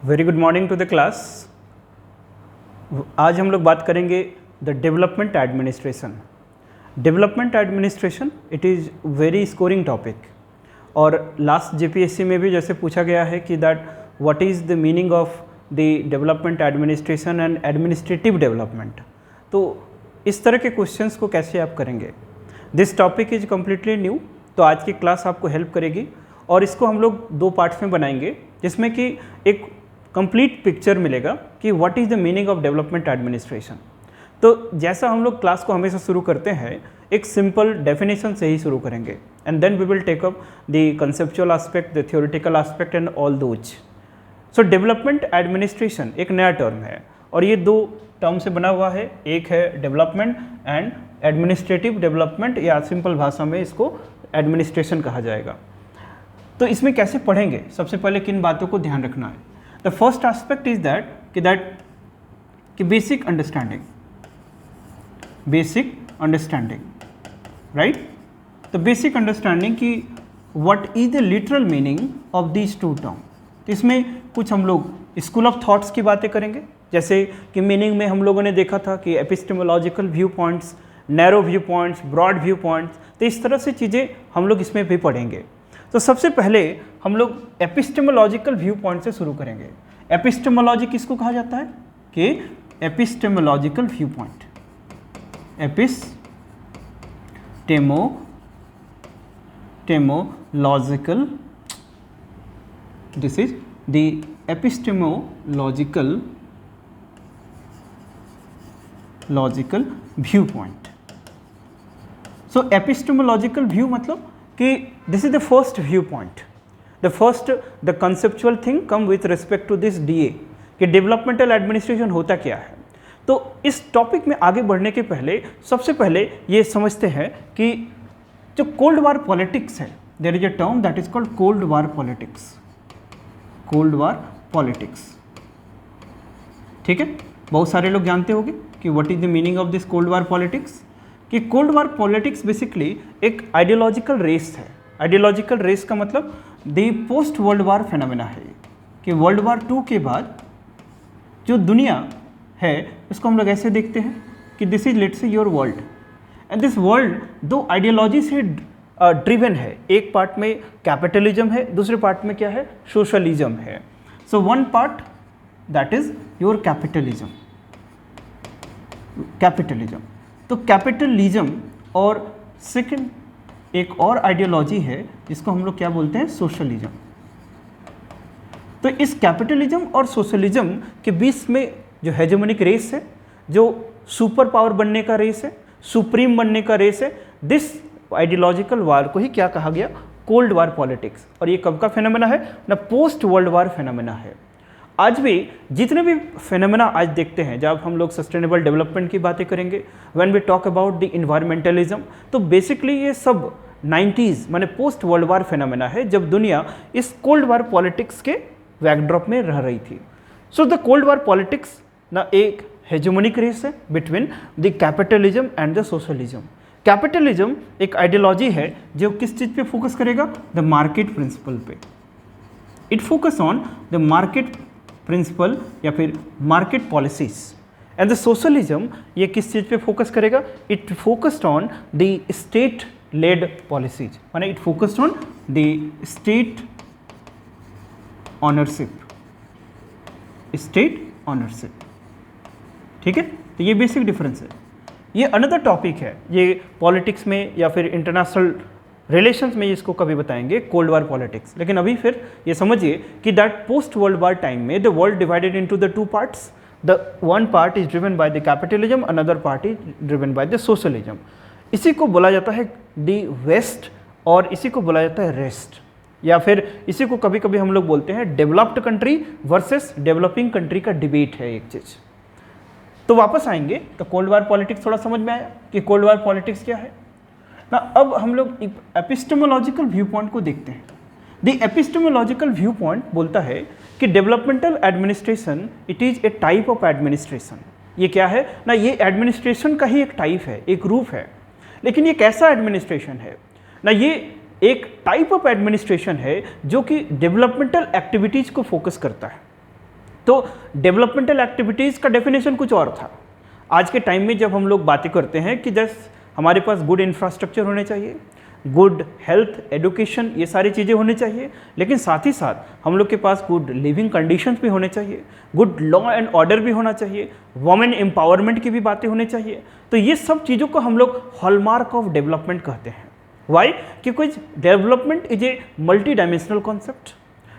Very good morning to the class. आज हम लोग बात करेंगे the development administration. Development administration it is very scoring topic और लास्ट जेपीएससी में भी जैसे पूछा गया है कि that what is the meaning of the development administration and administrative development. तो इस तरह के क्वेश्चंस को कैसे आप करेंगे, this topic is completely new. तो आज की क्लास आपको हेल्प करेगी और इसको हम लोग दो पार्ट्स में बनाएंगे जिसमें कि एक कंप्लीट पिक्चर मिलेगा कि what is the meaning of development administration. तो जैसा हम लोग क्लास को हमेशा शुरू करते हैं एक सिंपल डेफिनेशन से ही शुरू करेंगे and then we will take up the conceptual aspect, the theoretical aspect and all those. So development administration एक नया टर्म है और ये दो टर्म से बना हुआ है, एक है डेवलपमेंट एंड एडमिनिस्ट्रेटिव डेवलपमेंट, या सिंपल भाषा में इसको एडमिनिस्ट्रेशन कहा जाएगा। तो इसमें कैसे पढ़ेंगे, सबसे पहले किन बातों को ध्यान रखना है। The first aspect is that कि बेसिक अंडरस्टैंडिंग राइट। तो बेसिक अंडरस्टैंडिंग कि what is the literal meaning of these two term. तो इसमें कुछ हम लोग स्कूल ऑफ थॉट्स की बातें करेंगे, जैसे कि मीनिंग में हम लोगों ने देखा था कि epistemological view points, narrow view points, broad view points. तो इस तरह से चीज़ें हम लोग इसमें भी पढ़ेंगे। तो सबसे पहले हम लोग एपिस्टेमोलॉजिकल व्यू पॉइंट से शुरू करेंगे। एपिस्टेमोलॉजी किसको कहा जाता है कि epistemological view point, epistemological, this is the epistemological view point. So epistemological view मतलब कि this is the first view point, the conceptual thing come with respect to this DA कि डेवलपमेंटल एडमिनिस्ट्रेशन होता क्या है। तो इस टॉपिक में आगे बढ़ने के पहले सबसे पहले ये समझते हैं कि जो कोल्ड वार पॉलिटिक्स है, there is a term that is called cold war politics. Cold war politics, ठीक है, बहुत सारे लोग जानते होंगे कि what is the meaning of this cold war politics. कि कोल्ड वार पॉलिटिक्स बेसिकली एक आइडियोलॉजिकल रेस है। आइडियोलॉजिकल रेस का मतलब the post world war phenomena है कि वर्ल्ड वार 2 के बाद जो दुनिया है उसको हम लोग ऐसे देखते हैं कि this is let's say your world and this world दो आइडियोलॉजी से ड्रिवन है। एक पार्ट में कैपिटलिज्म है, दूसरे पार्ट में क्या है, सोशलिज्म है। So one part that is your capitalism. तो कैपिटलिज्म और सेकंड एक और आइडियोलॉजी है जिसको हम लोग क्या बोलते हैं, सोशलिज्म। तो इस कैपिटलिज्म और सोशलिज्म के बीच में जो हेजेमोनिक रेस है, जो सुपर पावर बनने का रेस है, सुप्रीम बनने का रेस है, दिस आइडियोलॉजिकल वार को ही क्या कहा गया, कोल्ड वार पॉलिटिक्स। और ये कब का फेनोमेना है ना, पोस्ट वर्ल्ड वार फेनोमेना है। आज भी जितने भी फेनोमेना आज देखते हैं, जब हम लोग सस्टेनेबल डेवलपमेंट की बातें करेंगे, when we talk about the environmentalism, तो बेसिकली ये सब 90s माने पोस्ट वर्ल्ड वार फेनोमेना है, जब दुनिया इस कोल्ड वार पॉलिटिक्स के बैकड्रॉप में रह रही थी। So the cold war politics ना एक हेजेमोनिक रेस है between the capitalism and the socialism. Capitalism एक आइडियोलॉजी है जो किस चीज़ पे फोकस करेगा, द मार्केट प्रिंसिपल पे। It focus on the market principle या फिर market policies. And the socialism ये किस चीज़ पे फोकस करेगा, it focused on the state led policies, माने it focused on the state ownership, ठीक है। तो ये बेसिक डिफरेंस है। ये अनदर टॉपिक है, ये पॉलिटिक्स में या फिर इंटरनेशनल रिलेशंस में इसको कभी बताएंगे, कोल्ड वार पॉलिटिक्स। लेकिन अभी फिर ये समझिए कि that post world war time में the world divided into the two parts, the one part is driven by the capitalism, another part is driven by the socialism. इसी को बोला जाता है द वेस्ट और इसी को बोला जाता है रेस्ट, या फिर इसी को कभी कभी हम लोग बोलते हैं developed country versus developing country का डिबेट है एक चीज़। तो वापस आएंगे तो कोल्ड वार पॉलिटिक्स थोड़ा समझ में आया कि कोल्ड वार पॉलिटिक्स क्या है ना। अब हम लोग एपिस्टेमोलॉजिकल व्यू पॉइंट को देखते हैं। द एपिस्टेमोलॉजिकल व्यू पॉइंट बोलता है कि developmental administration it is a type of administration. ये क्या है ना, ये एडमिनिस्ट्रेशन का ही एक टाइप है, एक रूप है। लेकिन ये कैसा एडमिनिस्ट्रेशन है ना, ये एक टाइप ऑफ एडमिनिस्ट्रेशन है जो कि डेवलपमेंटल एक्टिविटीज़ को फोकस करता है। तो डेवलपमेंटल एक्टिविटीज़ का डेफिनेशन कुछ और था। आज के टाइम में जब हम लोग बातें करते हैं कि जस्ट हमारे पास गुड इंफ्रास्ट्रक्चर होने चाहिए, गुड हेल्थ, एजुकेशन, ये सारी चीज़ें होनी चाहिए, लेकिन साथ ही साथ हम लोग के पास गुड लिविंग कंडीशंस भी होने चाहिए, गुड लॉ एंड ऑर्डर भी होना चाहिए, वुमेन एम्पावरमेंट की भी बातें होनी चाहिए। तो ये सब चीज़ों को हम लोग हॉलमार्क ऑफ डेवलपमेंट कहते हैं। वाई? क्योंकि development is a multi dimensional concept.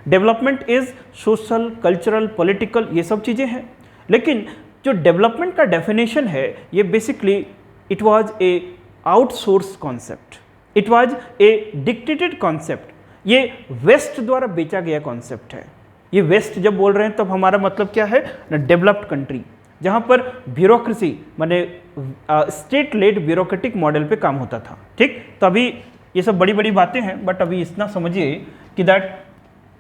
Development is social, cultural, political, ये सब चीज़ें हैं। लेकिन जो डेवलपमेंट का डेफिनेशन है ये basically it was a outsource concept, it was a dictated concept. ये वेस्ट द्वारा बेचा गया कॉन्सेप्ट है। ये वेस्ट जब बोल रहे हैं तब हमारा मतलब क्या है ना, डेवलप्ड कंट्री, जहाँ पर ब्यूरोक्रेसी माने स्टेट लेड ब्यूरोक्रेटिक मॉडल पे काम होता था। ठीक, तो अभी ये सब बड़ी बड़ी बातें हैं, बट अभी इतना समझिए कि दैट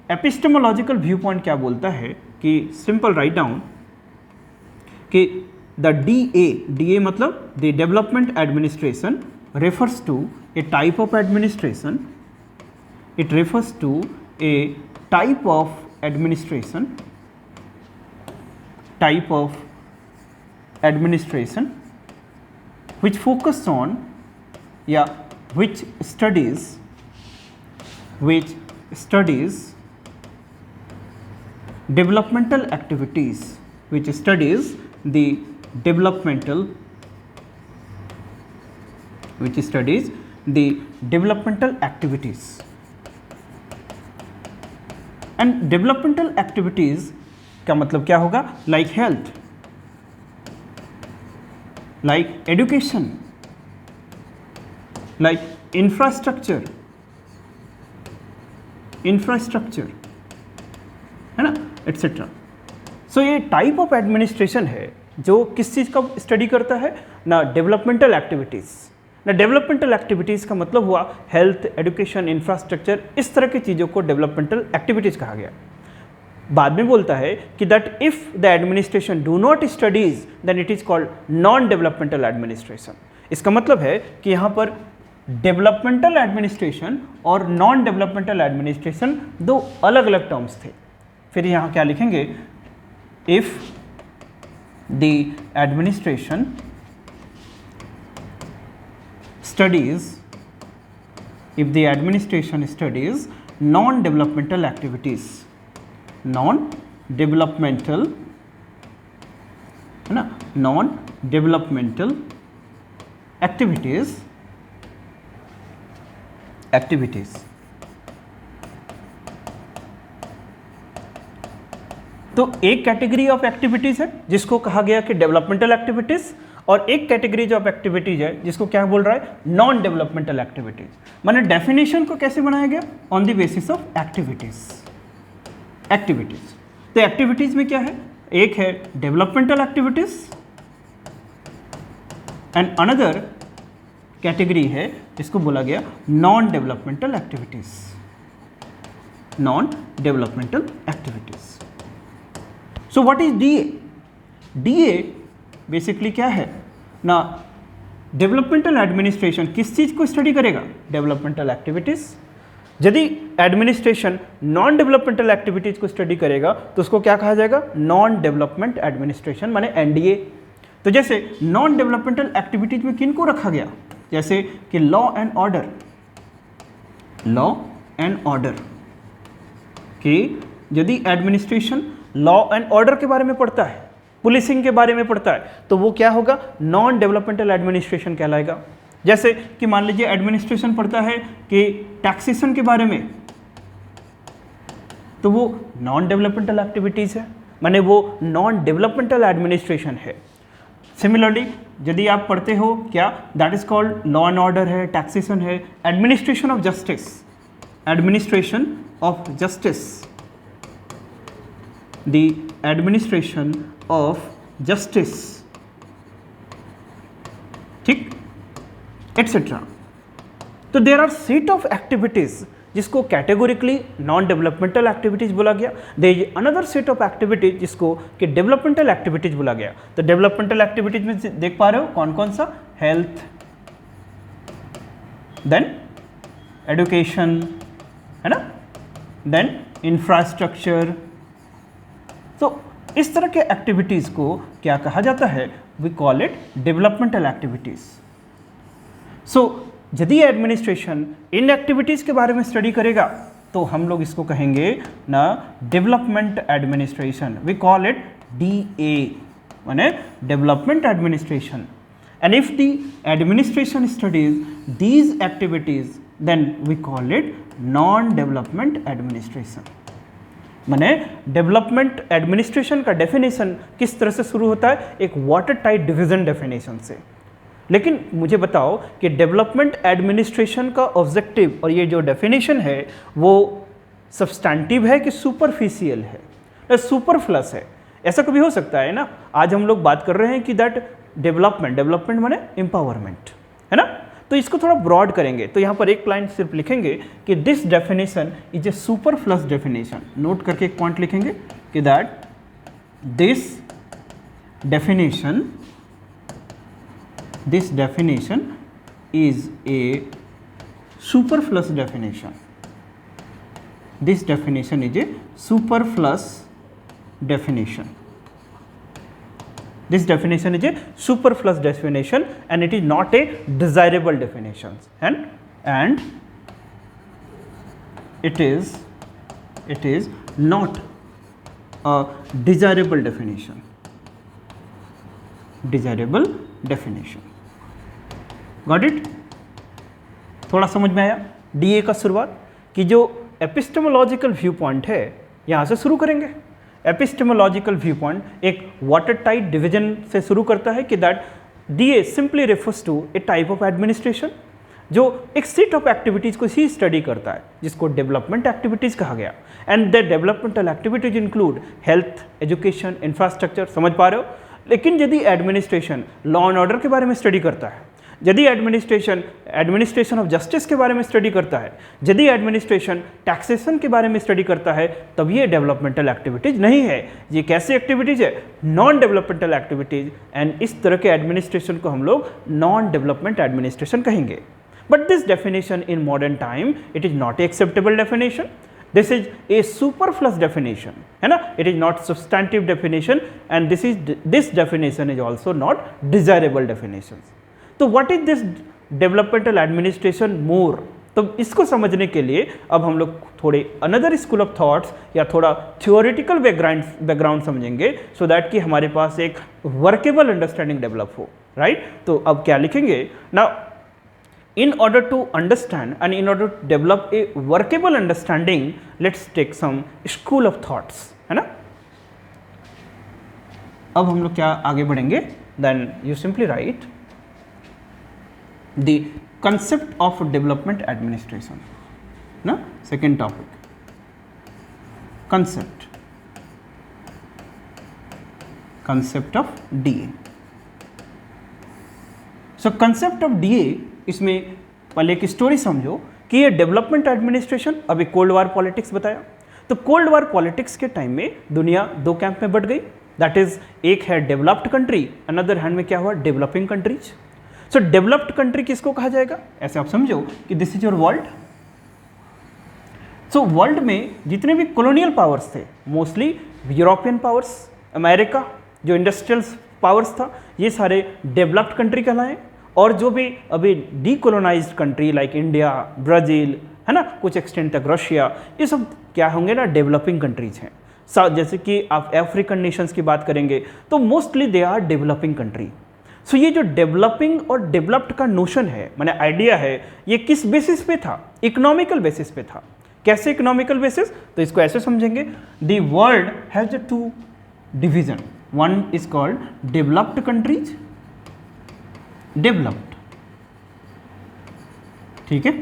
एपिस्टेमोलॉजिकल व्यू पॉइंट क्या बोलता है कि सिंपल राइट डाउन कि द DA मतलब the development administration refers to a type of administration, it refers to a type of administration which focus on which studies developmental activities, which studies the developmental activities. And developmental activities का मतलब क्या होगा? Like health, like education, like infrastructure है ना, etc. So ये type of administration है जो किस चीज़ का स्टडी करता है ना, डेवलपमेंटल एक्टिविटीज़। ना डेवलपमेंटल एक्टिविटीज़ का मतलब हुआ हेल्थ, एजुकेशन, इंफ्रास्ट्रक्चर, इस तरह की चीज़ों को डेवलपमेंटल एक्टिविटीज़ कहा गया। बाद में बोलता है कि that if the administration do not studies then it is called non developmental administration. इसका मतलब है कि यहाँ पर डेवलपमेंटल एडमिनिस्ट्रेशन और नॉन डेवलपमेंटल एडमिनिस्ट्रेशन दो अलग अलग टर्म्स थे। फिर यहाँ क्या लिखेंगे, if the administration studies non-developmental activities, non-developmental है ना, non-developmental activities तो एक कैटेगरी ऑफ एक्टिविटीज है जिसको कहा गया कि डेवलपमेंटल एक्टिविटीज, और एक कैटेगरी ऑफ एक्टिविटीज है जिसको क्या बोल रहा है, नॉन डेवलपमेंटल एक्टिविटीज। माने डेफिनेशन को कैसे बनाया गया, on the basis of activities. तो एक्टिविटीज में क्या है, एक है developmental activities and another category है जिसको बोला गया non developmental activities. So what is DA basically क्या है ना, डेवलपमेंटल एडमिनिस्ट्रेशन किस चीज़ को स्टडी करेगा, डेवलपमेंटल एक्टिविटीज़। यदि एडमिनिस्ट्रेशन नॉन डेवलपमेंटल एक्टिविटीज़ को स्टडी करेगा तो उसको क्या कहा जाएगा, नॉन डेवलपमेंट एडमिनिस्ट्रेशन माने NDA। तो जैसे नॉन डेवलपमेंटल एक्टिविटीज में किन को रखा गया, जैसे कि लॉ एंड ऑर्डर कि यदि एडमिनिस्ट्रेशन लॉ एंड ऑर्डर के बारे में पढ़ता है, पुलिसिंग के बारे में पढ़ता है, तो वो क्या होगा, नॉन डेवलपमेंटल एडमिनिस्ट्रेशन कहलाएगा। जैसे कि मान लीजिए एडमिनिस्ट्रेशन पढ़ता है कि टैक्सेशन के बारे में, तो वो नॉन डेवलपमेंटल एक्टिविटीज़ है, माने वो नॉन डेवलपमेंटल एडमिनिस्ट्रेशन है। सिमिलरली यदि आप पढ़ते हो क्या, that is called law and order है, टैक्सेशन है, एडमिनिस्ट्रेशन ऑफ जस्टिस, ठीक, एटसेट्रा। तो there are set of activities जिसको कैटेगोरिकली नॉन डेवलपमेंटल एक्टिविटीज बोला गया। There is another set of activities जिसको कि डेवलपमेंटल एक्टिविटीज बोला गया। तो डेवलपमेंटल एक्टिविटीज में देख पा रहे हो कौन कौन सा, हेल्थ, देन एजुकेशन है ना, देन इंफ्रास्ट्रक्चर। तो इस तरह के एक्टिविटीज़ को क्या कहा जाता है? We call it developmental activities. So यदि एडमिनिस्ट्रेशन इन एक्टिविटीज़ के बारे में स्टडी करेगा तो हम लोग इसको कहेंगे ना development administration. We call it DA, माने development administration. And if the administration studies these activities then we call it non development administration. माने डेवलपमेंट एडमिनिस्ट्रेशन का डेफिनेशन किस तरह से शुरू होता है? एक वाटर टाइट डिवीजन डेफिनेशन से। लेकिन मुझे बताओ कि डेवलपमेंट एडमिनिस्ट्रेशन का ऑब्जेक्टिव और ये जो डेफिनेशन है वो सब्सटैंटिव है कि सुपरफिशियल है, सुपरफ्लस है? ऐसा कभी हो सकता है ना? आज हम लोग बात कर रहे हैं कि दैट डेवलपमेंट माने एम्पावरमेंट, है ना? तो इसको थोड़ा ब्रॉड करेंगे तो यहाँ पर एक लाइन सिर्फ लिखेंगे कि this definition is a superfluous definition. Note करके एक पॉइंट लिखेंगे कि that this definition is a superfluous definition. This definition is a superfluous definition. This definition is a superfluous definition and it is not a desirable definition. And it is not a desirable definition. Desirable definition. Got it? थोड़ा समझ में आया DA का शुरुआत कि जो epistemological view point है यहाँ से शुरू करेंगे। एपिस्टेमोलॉजिकल व्यू पॉइंट एक वाटर टाइट डिवीजन से शुरू करता है कि that DA simply refers to a type of administration जो एक सेट ऑफ एक्टिविटीज़ को ही स्टडी करता है जिसको डेवलपमेंट एक्टिविटीज़ कहा गया। And the developmental activities include health, education, infrastructure. समझ पा रहे हो? लेकिन यदि एडमिनिस्ट्रेशन लॉ एंड ऑर्डर के बारे में स्टडी करता है, यदि एडमिनिस्ट्रेशन ऑफ जस्टिस के बारे में स्टडी करता है, यदि एडमिनिस्ट्रेशन टैक्सेशन के बारे में स्टडी करता है, तब ये डेवलपमेंटल एक्टिविटीज नहीं है। ये कैसी एक्टिविटीज है? Non developmental activities. एंड इस तरह के एडमिनिस्ट्रेशन को हम लोग नॉन डेवलपमेंट एडमिनिस्ट्रेशन कहेंगे। But this definition in modern time it is not acceptable definition. This is a superfluous definition, है ना? It is not substantive definition and this definition is also not desirable definitions. तो what is this developmental administration more? तो इसको समझने के लिए अब हम लोग थोड़े अनदर स्कूल ऑफ थॉट्स या थोड़ा थियोरेटिकल बैकग्राउंड समझेंगे सो दैट कि हमारे पास एक वर्केबल अंडरस्टैंडिंग डेवलप हो, राइट? तो अब क्या लिखेंगे ना? In order to understand and in order to develop a workable understanding, let's take some school of thoughts, है ना? अब हम लोग क्या आगे बढ़ेंगे? Then you simply write the concept of development administration, ना? Second topic, concept of DA. So concept of DA, इसमें पहले एक स्टोरी समझो कि ये डेवलपमेंट एडमिनिस्ट्रेशन, अभी कोल्ड वार पॉलिटिक्स बताया, तो कोल्ड वार पॉलिटिक्स के टाइम में दुनिया दो कैंप में बढ़ गई। दैट इज, एक है डेवलप्ड कंट्री, अनदर हैंड में क्या हुआ? Developing countries. So developed country किसको कहा जाएगा? ऐसे आप समझो कि this is your world. So world में जितने भी कॉलोनियल पावर्स थे, मोस्टली यूरोपियन पावर्स, अमेरिका जो इंडस्ट्रियल पावर्स था, ये सारे डेवलप्ड कंट्री कहलाए। और जो भी अभी डीकोलोनाइज्ड कंट्री लाइक इंडिया, ब्राज़ील, है ना, कुछ एक्सटेंट तक रशिया, ये सब क्या होंगे ना? डेवलपिंग कंट्रीज हैं। जैसे कि आप अफ्रीकन नेशंस की बात करेंगे तो mostly they are developing country. So ये जो डेवलपिंग और डेवलप्ड का नोशन है, माने आइडिया है, ये किस बेसिस पे था? इकोनॉमिकल बेसिस पे था। कैसे इकोनॉमिकल बेसिस? तो इसको ऐसे समझेंगे, the world has two division, one is called developed countries, developed, ठीक है,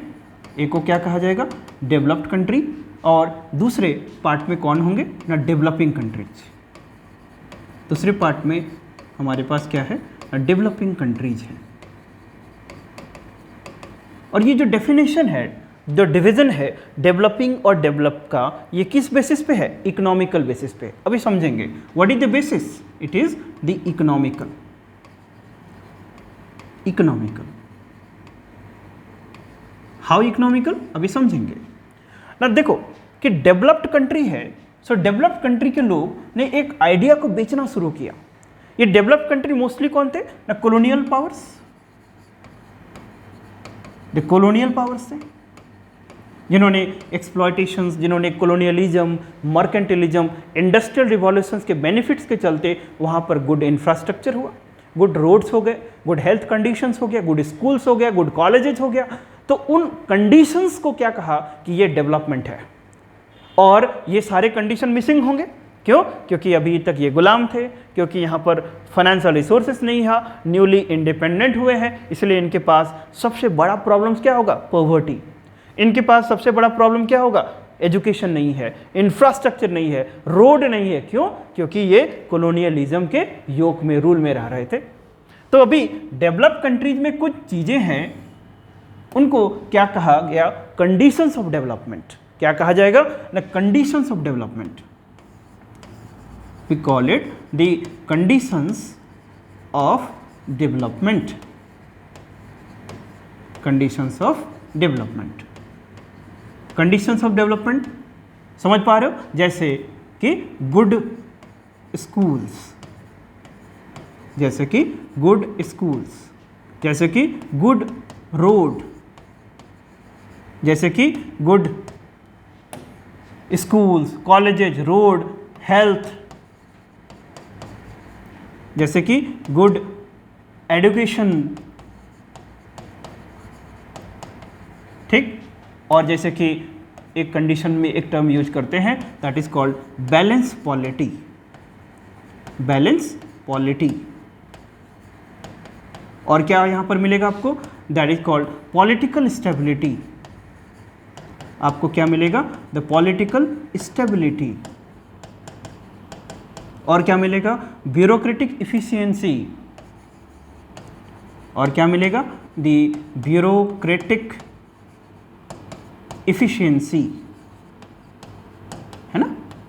एक को क्या कहा जाएगा? Developed country. और दूसरे पार्ट में कौन होंगे ना? Developing countries. दूसरे पार्ट में हमारे पास क्या है? डेवलपिंग कंट्रीज है। और ये जो डेफिनेशन है, जो डिवीजन है डेवलपिंग और डेवलप का, ये किस बेसिस पे है? इकोनॉमिकल बेसिस पे। अभी समझेंगे what is the basis? It is the economical. How economical? अभी समझेंगे ना। देखो कि डेवलप्ड कंट्री है, सो डेवलप्ड कंट्री के लोग ने एक आइडिया को बेचना शुरू किया। ये डेवलप्ड कंट्री मोस्टली कौन थे ना, colonial powers, the colonial powers थे, जिन्होंने एक्सप्लॉयटेशंस, जिन्होंने कॉलोनियलिज्म, मर्केंटिलिज्म, इंडस्ट्रियल रिवॉल्यूशंस के बेनिफिट्स के चलते वहाँ पर गुड इंफ्रास्ट्रक्चर हुआ, गुड रोड्स हो गए, गुड हेल्थ कंडीशंस हो गया, गुड स्कूल्स हो गया, गुड कॉलेजेस हो गया। तो उन कंडीशंस को क्या कहा कि ये डेवलपमेंट है। और ये सारे कंडीशन मिसिंग होंगे, क्यों? क्योंकि अभी तक ये गुलाम थे, क्योंकि यहाँ पर फाइनेंशियल रिसोर्सेस नहीं था, न्यूली इंडिपेंडेंट हुए हैं, इसलिए इनके पास सबसे बड़ा प्रॉब्लम्स क्या होगा, पॉवर्टी। इनके पास सबसे बड़ा प्रॉब्लम क्या होगा, एजुकेशन नहीं है, इंफ्रास्ट्रक्चर नहीं है, रोड नहीं है। क्यों? क्योंकि ये कॉलोनियलिज्म के योक में, रूल में रह रहे थे। तो अभी डेवलप्ड कंट्रीज में कुछ चीजें हैं, उनको क्या कहा गया, कंडीशंस ऑफ डेवलपमेंट। क्या कहा जाएगा ना, conditions of development. We call it the conditions of development, conditions of development. Conditions of development समझ पा रहे हो? जैसे कि गुड स्कूल्स, जैसे कि गुड स्कूल्स, जैसे कि गुड रोड, जैसे कि good schools, colleges, road, health, जैसे कि गुड एजुकेशन, ठीक। और जैसे कि एक कंडीशन में एक टर्म यूज करते हैं, that is called balance polity, balance polity. और क्या यहां पर मिलेगा आपको, that is called political stability. आपको क्या मिलेगा, द पॉलिटिकल स्टेबिलिटी। और क्या मिलेगा, ब्यूरोक्रेटिक इफिशियंसी। और क्या मिलेगा, द ब्यूरोक्रेटिक इफिशियंसी, है ना,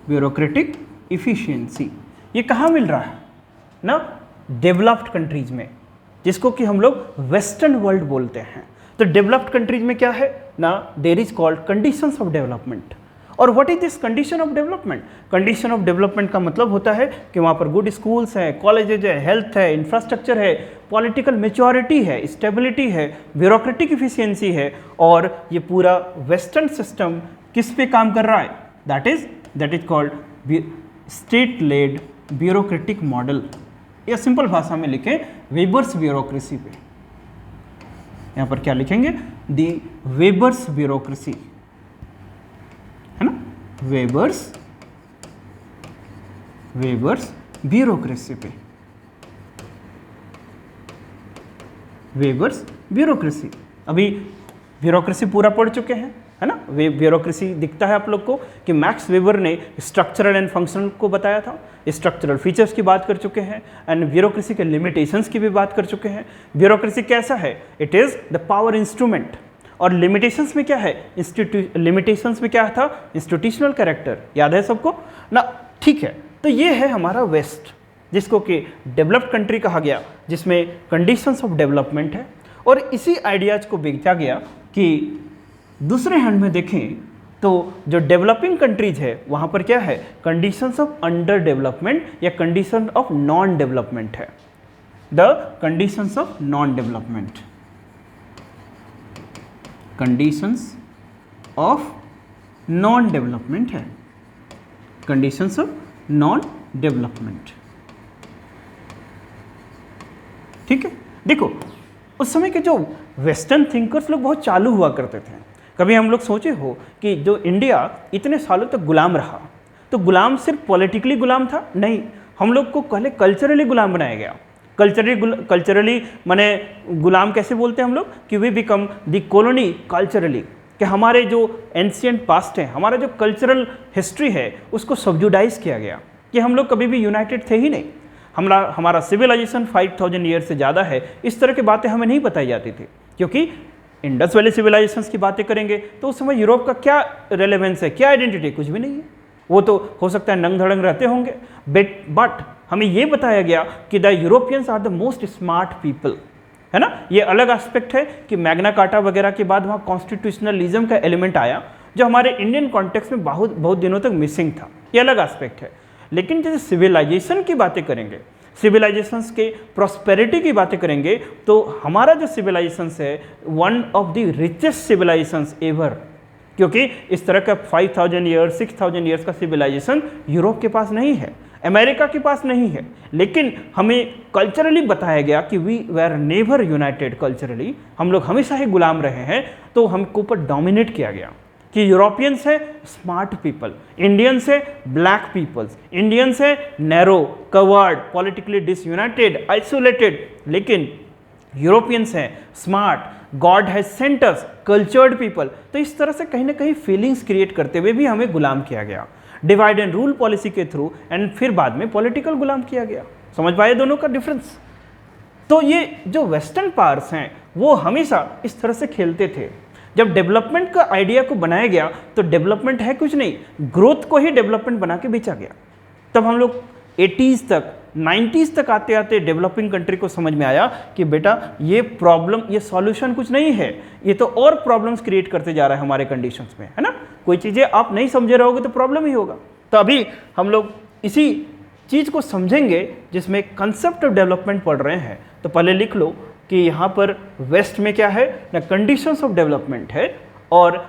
ब्यूरोक्रेटिक इफिशियंसी। ये कहाँ मिल रहा है ना, डेवलप्ड कंट्रीज में, जिसको कि हम लोग वेस्टर्न वर्ल्ड बोलते हैं। तो डेवलप्ड कंट्रीज में क्या है ना, there is called conditions of development. और what is this condition of development? Condition of development का मतलब होता है कि वहाँ पर गुड स्कूल्स है, कॉलेजेज है, हेल्थ है, इंफ्रास्ट्रक्चर है, पॉलिटिकल मेच्योरिटी है, स्टेबिलिटी है, ब्यूरोक्रेटिक इफिशियंसी है। और ये पूरा वेस्टर्न सिस्टम किस पे काम कर रहा है, that is called state lead bureaucratic model, या सिंपल भाषा में लिखें वेबर्स ब्यूरोक्रेसी पे। यहाँ पर क्या लिखेंगे, दी वेबर्स ब्यूरोक्रेसी, है ना, वेबर्स ब्यूरोक्रेसी पे, वेबर्स ब्यूरोक्रेसी। अभी ब्यूरोक्रेसी पूरा पढ़ चुके हैं, है ना। ब्यूरोक्रेसी दिखता है आप लोग को कि मैक्स वेबर ने स्ट्रक्चरल एंड फंक्शनल को बताया था, स्ट्रक्चरल फीचर्स की बात कर चुके हैं, एंड ब्यूरोक्रेसी के लिमिटेशंस की भी बात कर चुके हैं। ब्यूरोक्रेसी कैसा है, it is the power instrument. और लिमिटेशंस में क्या है, लिमिटेशंस में क्या था, इंस्टीट्यूशनल कैरेक्टर, याद है सबको ना, ठीक है। तो ये है हमारा वेस्ट, जिसको कि डेवलप्ड कंट्री कहा गया, जिसमें कंडीशंस ऑफ डेवलपमेंट है। और इसी आइडियाज को बेचा गया कि दूसरे हैंड में देखें तो जो डेवलपिंग कंट्रीज है वहाँ पर क्या है, कंडीशंस ऑफ अंडर डेवलपमेंट या कंडीशन ऑफ नॉन डेवलपमेंट है, the conditions of non development, conditions of non development है, कंडीशंस ऑफ नॉन डेवलपमेंट, ठीक है। देखो उस समय के जो वेस्टर्न थिंकर्स लोग बहुत चालू हुआ करते थे। कभी हम लोग सोचे हो कि जो इंडिया इतने सालों तक गुलाम रहा, तो गुलाम सिर्फ पॉलिटिकली गुलाम था? नहीं, हम लोग को पहले कल्चरली गुलाम बनाया गया। कल्चरली माने गुलाम कैसे बोलते हैं हम लोग, कि we become the colony culturally, कि हमारे जो एंशिएंट पास्ट है, हमारा जो कल्चरल हिस्ट्री है, उसको सब्जुडाइज किया गया, कि हम लोग कभी भी यूनाइटेड थे ही नहीं। हमारा सिविलाइजेशन 5000 ईयर से ज़्यादा है। इस तरह की बातें हमें नहीं बताई जाती थी, क्योंकि इंडस वैली सिविलाइजेशंस की बातें करेंगे तो उस समय यूरोप का क्या रेलेवेंस है, क्या आइडेंटिटी, कुछ भी नहीं है। वो तो हो सकता है नंग धड़ंग रहते होंगे, बट हमें ये बताया गया कि the Europeans are the most smart people, है ना। ये अलग एस्पेक्ट है कि मैग्ना कार्टा वगैरह के बाद वहाँ कॉन्स्टिट्यूशनलिज्म का एलिमेंट आया, जो हमारे इंडियन कॉन्टेक्स्ट में बहुत दिनों तक मिसिंग था। ये अलग एस्पेक्ट है। लेकिन जैसे सिविलाइजेशन की बातें करेंगे, सिविलाइजेशंस के प्रॉस्पेरिटी की बातें करेंगे, तो हमारा जो सिविलाइजेशंस है one of the richest civilisations ever, क्योंकि इस तरह का 5000 ईयर्स 6000 ईयर्स का सिविलाइजेशन यूरोप के पास नहीं है, अमेरिका के पास नहीं है। लेकिन हमें कल्चरली बताया गया कि we were never united culturally, हम लोग हमेशा ही गुलाम रहे हैं। तो हमको ऊपर डोमिनेट किया गया कि यूरोपियंस है स्मार्ट पीपल, इंडियंस है ब्लैक पीपल्स, इंडियंस है narrow, covered, politically disunited, isolated. लेकिन यूरोपियंस हैं smart, God has sent us, cultured people. तो इस तरह से कहीं ना कहीं फीलिंग्स क्रिएट करते हुए भी हमें गुलाम किया गया, डिवाइड एंड रूल पॉलिसी के थ्रू, एंड फिर बाद में पॉलिटिकल गुलाम किया गया। समझ पाए दोनों का डिफरेंस? तो ये जो वेस्टर्न पावर्स हैं वो हमेशा इस तरह से खेलते थे। जब डेवलपमेंट का आइडिया को बनाया गया तो डेवलपमेंट है कुछ नहीं, ग्रोथ को ही डेवलपमेंट बना के बेचा गया। तब हम लोग 80s तक 90s तक आते आते डेवलपिंग कंट्री को समझ में आया कि बेटा ये प्रॉब्लम, ये सॉल्यूशन कुछ नहीं है, ये तो और प्रॉब्लम्स क्रिएट करते जा रहा है हमारे कंडीशंस में, है ना। कोई चीज़ें आप नहीं समझे रहोगे तो प्रॉब्लम ही होगा। तो अभी हम लोग इसी चीज़ को समझेंगे जिसमें कंसेप्ट ऑफ डेवलपमेंट पढ़ रहे हैं। तो पहले लिख लो कि यहाँ पर वेस्ट में क्या है ना, कंडीशंस ऑफ डेवलपमेंट है, और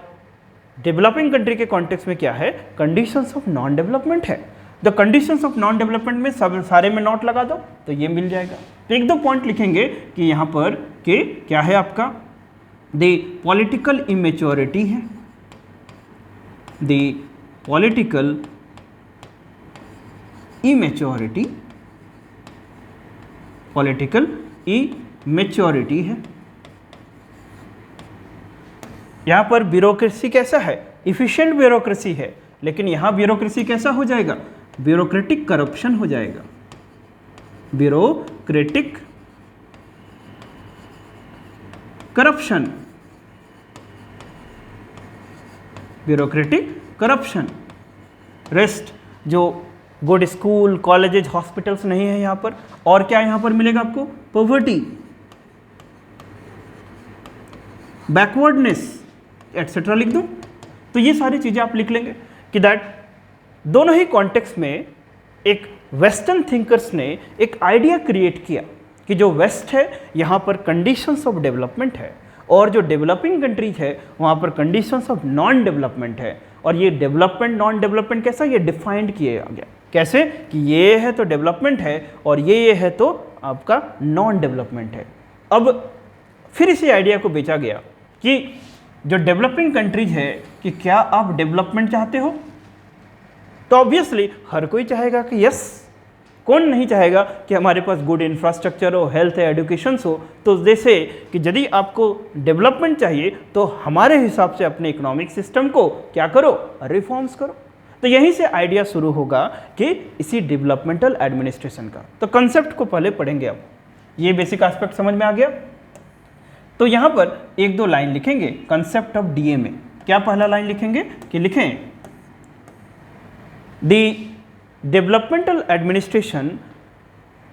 डेवलपिंग कंट्री के कॉन्टेक्स्ट में क्या है, कंडीशंस ऑफ नॉन डेवलपमेंट है। The conditions of non development में सब सारे में नोट लगा दो तो ये मिल जाएगा। तो एक दो पॉइंट लिखेंगे कि यहाँ पर कि क्या है आपका, द पॉलिटिकल इमेच्योरिटी है, the political immaturity, political immaturity है। यहां पर ब्यूरोक्रेसी कैसा है, इफिशिएंट ब्यूरोक्रेसी है, लेकिन यहां ब्यूरोक्रेसी कैसा हो जाएगा, ब्यूरोक्रेटिक करप्शन हो जाएगा, bureaucratic corruption, bureaucratic corruption. Rest जो गुड स्कूल, कॉलेजेस, हॉस्पिटल्स नहीं है यहाँ पर। और क्या यहाँ पर मिलेगा आपको, पॉवर्टी, बैकवर्डनेस एटसेट्रा लिख दो। तो ये सारी चीज़ें आप लिख लेंगे कि दैट दोनों ही कॉन्टेक्स्ट में एक वेस्टर्न थिंकर्स ने एक आइडिया क्रिएट किया कि जो वेस्ट है यहाँ पर कंडीशंस ऑफ डेवलपमेंट है, और जो डेवलपिंग कंट्रीज है वहाँ पर कंडीशंस ऑफ नॉन डेवलपमेंट है। और ये डेवलपमेंट नॉन डेवलपमेंट कैसा, ये डिफाइंड किया गया कैसे कि ये है तो डेवलपमेंट है और ये है तो आपका नॉन डेवलपमेंट है। अब फिर इसी आइडिया को बेचा गया कि जो डेवलपिंग कंट्रीज है कि क्या आप डेवलपमेंट चाहते हो, तो ऑब्वियसली हर कोई चाहेगा कि यस, कौन नहीं चाहेगा कि हमारे पास गुड इंफ्रास्ट्रक्चर हो, हेल्थ है, एजुकेशन हो। तो जैसे कि यदि आपको डेवलपमेंट चाहिए तो हमारे हिसाब से अपने इकोनॉमिक सिस्टम को क्या करो, रिफॉर्म्स करो। तो यहीं से आइडिया शुरू होगा कि इसी डेवलपमेंटल एडमिनिस्ट्रेशन का। तो कंसेप्ट को पहले पढ़ेंगे। अब ये बेसिक एस्पेक्ट समझ में आ गया। तो यहाँ पर एक दो लाइन लिखेंगे कंसेप्ट ऑफ डीए में। क्या पहला लाइन लिखेंगे कि लिखें the developmental administration,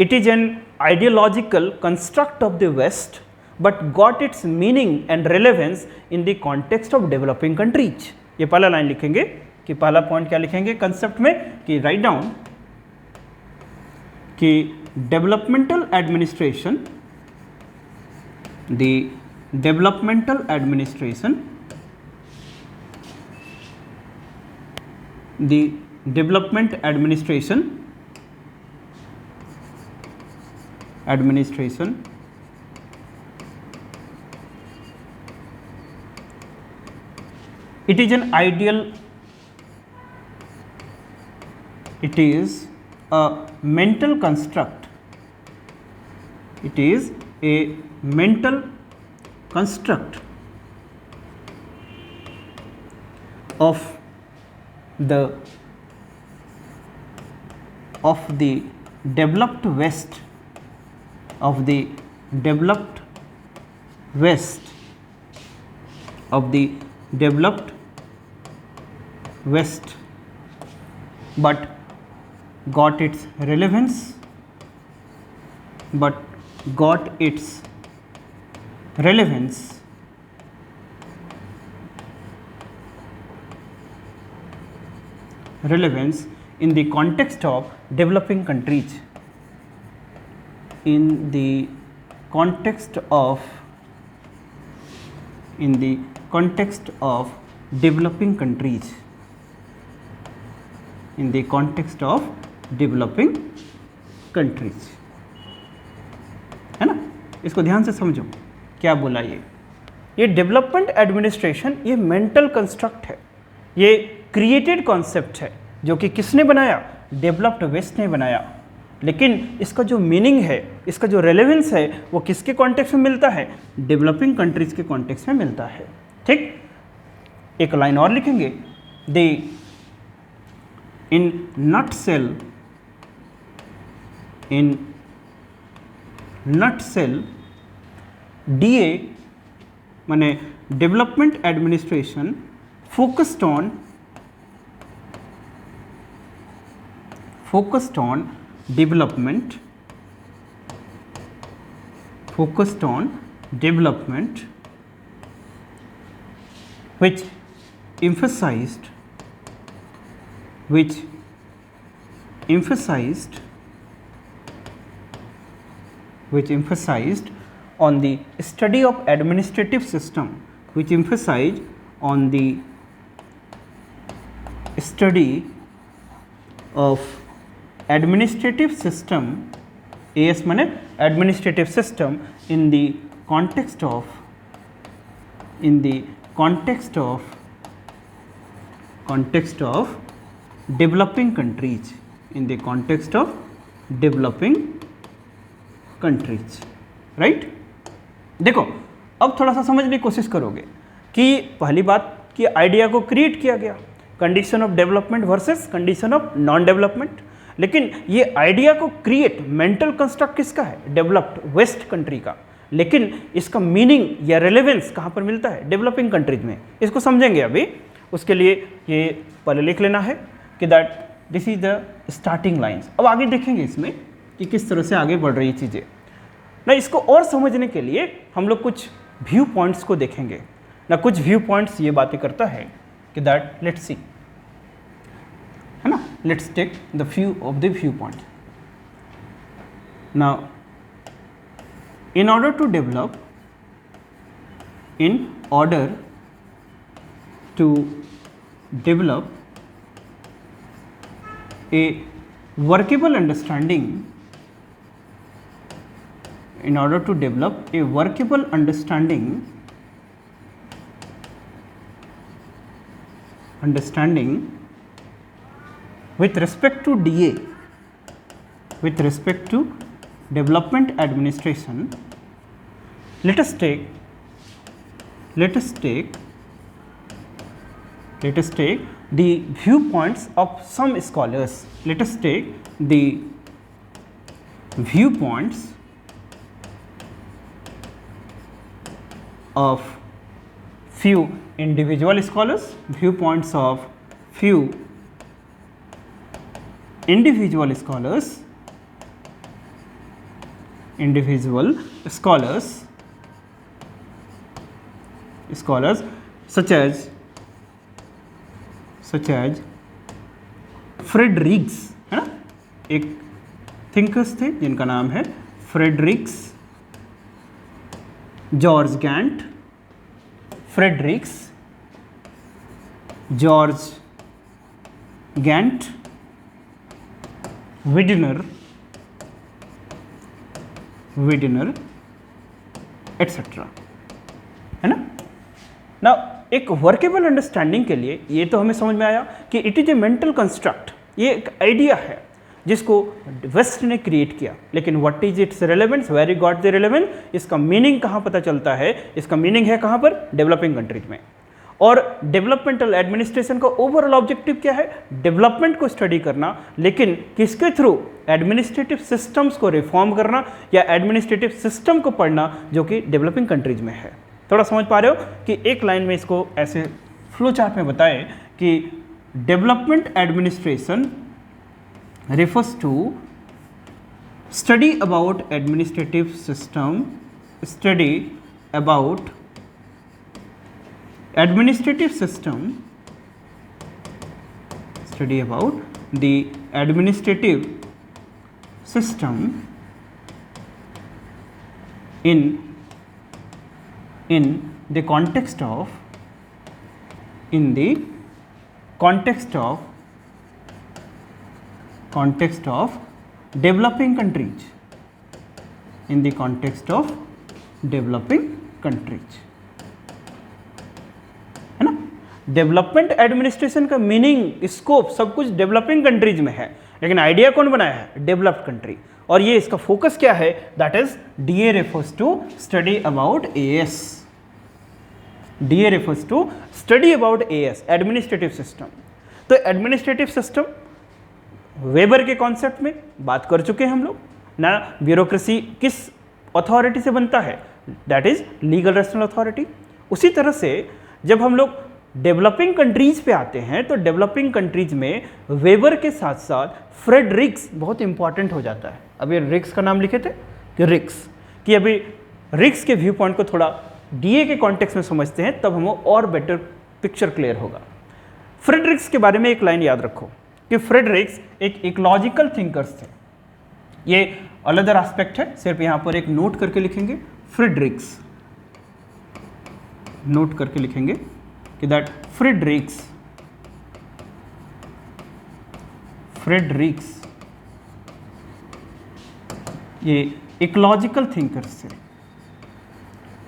it is an ideological construct of the west but got its meaning and relevance in the context of developing countries. ये पहला लाइन लिखेंगे कि पहला पॉइंट क्या लिखेंगे कंसेप्ट में कि राइट डाउन कि developmental administration, the developmental administration, the development administration it is an ideal, it is a mental construct, it is a mental construct of the developed west, of the developed west, of the developed west, but got its relevance, but got its relevance in the context of developing countries, in the context of developing countries, in the context of developing countries, है ना। इसको ध्यान से समझो क्या बोला ये development administration ये मेंटल कंस्ट्रक्ट है, ये क्रिएटेड कॉन्सेप्ट है जो कि किसने बनाया, डेवलप्ड वेस्ट ने बनाया। लेकिन इसका जो मीनिंग है, इसका जो रेलेवेंस है वो किसके कॉन्टेक्स्ट में मिलता है, डेवलपिंग कंट्रीज के कॉन्टेक्स्ट में मिलता है। ठीक, एक लाइन और लिखेंगे, दे इन नटसेल DA माने development administration focused on development which emphasized on the study of administrative system, administrative system, AS माने administrative system in the context of developing countries, right. देखो अब थोड़ा सा समझने की कोशिश करोगे कि पहली बात कि आइडिया को क्रिएट किया गया, condition of development versus condition of non development, लेकिन ये आइडिया को क्रिएट मेंटल कंस्ट्रक्ट किसका है, डेवलप्ड वेस्ट कंट्री का, लेकिन इसका मीनिंग या रेलेवेंस कहाँ पर मिलता है, डेवलपिंग कंट्रीज में। इसको समझेंगे अभी, उसके लिए ये पहले लिख लेना है कि that this is the starting lines. अब आगे देखेंगे इसमें कि किस तरह से आगे बढ़ रही चीज़ें ना। इसको और समझने के लिए हम लोग कुछ व्यू पॉइंट्स को देखेंगे ना। कुछ व्यू पॉइंट्स ये बातें करता है कि दैट लेट्स सी, है ना, let's take the view of the view point. Now in order to develop a workable understanding, with respect to DA, with respect to development administration, let us take the viewpoints of some scholars. Let us take the viewpoints of few individual scholars, individual scholars such as Fredericks, है ना, एक thinkers थे जिनका नाम है Fredericks, George Gantt, विडनर etcetera, है ना। ना एक वर्केबल अंडरस्टैंडिंग के लिए ये तो हमें समझ में आया कि it is a mental construct, ये एक आइडिया है जिसको वेस्ट ने क्रिएट किया, लेकिन what is its relevance, where you got the relevance, इसका मीनिंग कहाँ पता चलता है, इसका मीनिंग है कहाँ पर, डेवलपिंग कंट्रीज में। और डेवलपमेंटल एडमिनिस्ट्रेशन का ओवरऑल ऑब्जेक्टिव क्या है, डेवलपमेंट को स्टडी करना, लेकिन किसके थ्रू, एडमिनिस्ट्रेटिव सिस्टम्स को रिफॉर्म करना या एडमिनिस्ट्रेटिव सिस्टम को पढ़ना जो कि डेवलपिंग कंट्रीज में है। थोड़ा समझ पा रहे हो कि एक लाइन में इसको ऐसे फ्लो चार्ट में बताए कि development administration refers to study about administrative system, study about the administrative system in the context of developing countries, in the context of developing countries, है ना। डेवलपमेंट एडमिनिस्ट्रेशन का मीनिंग, स्कोप सब कुछ developing countries में है, लेकिन idea कौन बनाया है? Developed country. और ये इसका फोकस क्या है? That is DA refers to study about AS. DA refers to study about AS, administrative system. तो एडमिनिस्ट्रेटिव सिस्टम वेबर के कॉन्सेप्ट में बात कर चुके हैं हम लोग ना। ब्यूरोक्रेसी किस अथॉरिटी से बनता है? That is legal rational authority. उसी तरह से जब हम लोग डेवलपिंग कंट्रीज पे आते हैं तो डेवलपिंग कंट्रीज में वेबर के साथ साथ फ्रेडरिक्स बहुत इंपॉर्टेंट हो जाता है। अभी रिक्स का नाम लिखे थे कि रिक्स, कि अभी रिक्स के व्यू पॉइंट को थोड़ा डीए के कॉन्टेक्स्ट में समझते हैं, तब हमें और बेटर पिक्चर क्लियर होगा। फ्रेडरिक्स के बारे में एक लाइन याद रखो कि फ्रेडरिक्स एक इकोलॉजिकल थिंकर्स थे। ये अलग एस्पेक्ट है, सिर्फ यहाँ पर एक नोट करके लिखेंगे फ्रेडरिक्स, नोट करके लिखेंगे कि दैट फ्रेडरिक्स ये इकोलॉजिकल थिंकर्स थे,